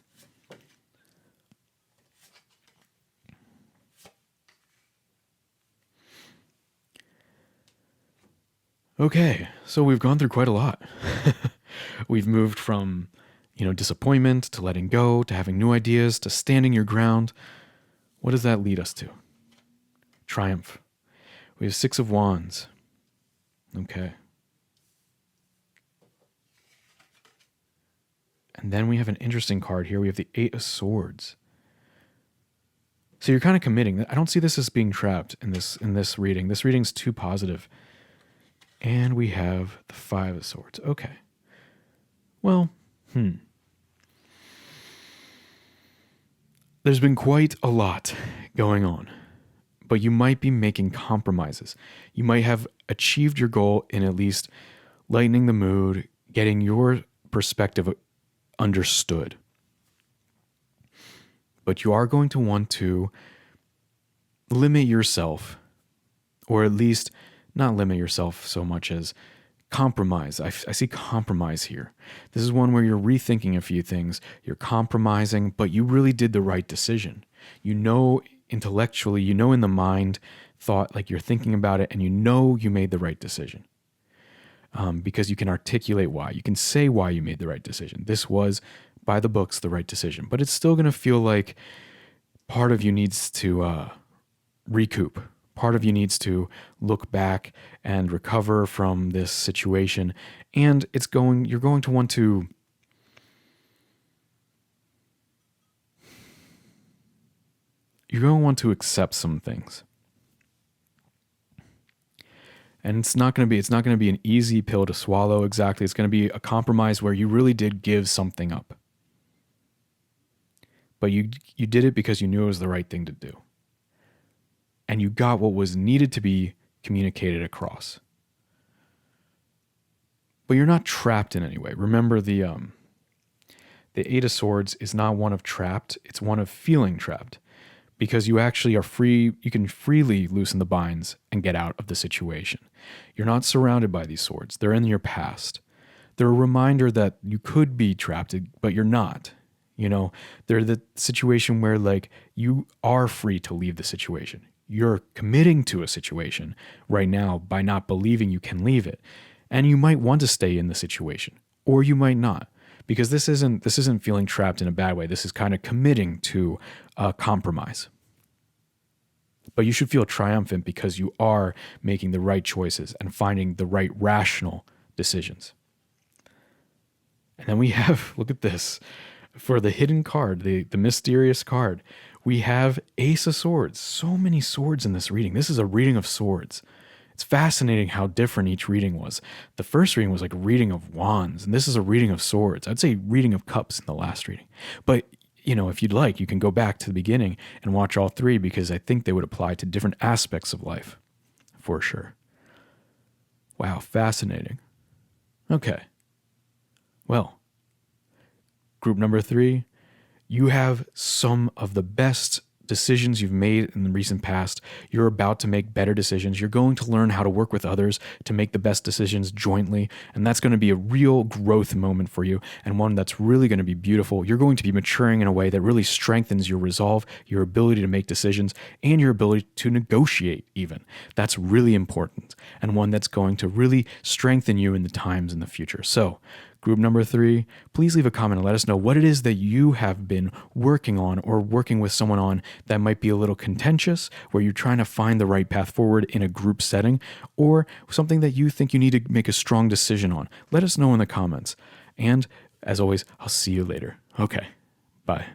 Okay, so we've gone through quite a lot. We've moved from, disappointment to letting go, to having new ideas, to standing your ground. What does that lead us to? Triumph. We have 6 of Wands. Okay. And then we have an interesting card here. We have the 8 of Swords. So you're kind of committing. I don't see this as being trapped in this reading. This reading's too positive. And we have the Five of Swords. Okay. Well, there's been quite a lot going on, but you might be making compromises. You might have achieved your goal in at least lightening the mood, getting your perspective understood. But you are going to want to limit yourself, or at least not limit yourself so much as compromise. I see compromise here. This is one where you're rethinking a few things, you're compromising, but you really did the right decision. You know intellectually, you know in the mind, thought, like you're thinking about it, and you know you made the right decision. Because you can articulate why. You can say why you made the right decision. This was, by the books, the right decision. But it's still going to feel like part of you needs to recoup. Part of you needs to look back and recover from this situation. And you're going to want to accept some things. And it's not going to be an easy pill to swallow exactly. It's going to be a compromise where you really did give something up. But you did it because you knew it was the right thing to do. And you got what was needed to be communicated across. But you're not trapped in any way. Remember, the Eight of Swords is not one of trapped, it's one of feeling trapped. Because you actually are free, you can freely loosen the binds and get out of the situation. You're not surrounded by these swords. They're in your past. They're a reminder that you could be trapped, but you're not. You know, they're the situation where like you are free to leave the situation. You're committing to a situation right now by not believing you can leave it. And you might want to stay in the situation, or you might not. Because this isn't feeling trapped in a bad way. This is kind of committing to a compromise. But you should feel triumphant because you are making the right choices and finding the right rational decisions. And then we have, look at this, for the hidden card, the mysterious card, we have Ace of Swords. So many swords in this reading. This is a reading of swords. It's fascinating how different each reading was. The first reading was like a reading of wands, and this is a reading of swords. I'd say reading of cups in the last reading. But, you know, if you'd like, you can go back to the beginning and watch all three because I think they would apply to different aspects of life, for sure. Wow, fascinating. Okay. Well, group number 3, you have some of the best decisions you've made in the recent past. You're about to make better decisions. You're going to learn how to work with others to make the best decisions jointly. And that's going to be a real growth moment for you and one that's really going to be beautiful. You're going to be maturing in a way that really strengthens your resolve, your ability to make decisions, and your ability to negotiate even. That's really important and one that's going to really strengthen you in the times in the future. So, group number 3, please leave a comment and let us know what it is that you have been working on or working with someone on that might be a little contentious, where you're trying to find the right path forward in a group setting, or something that you think you need to make a strong decision on. Let us know in the comments. And as always, I'll see you later. Okay, bye.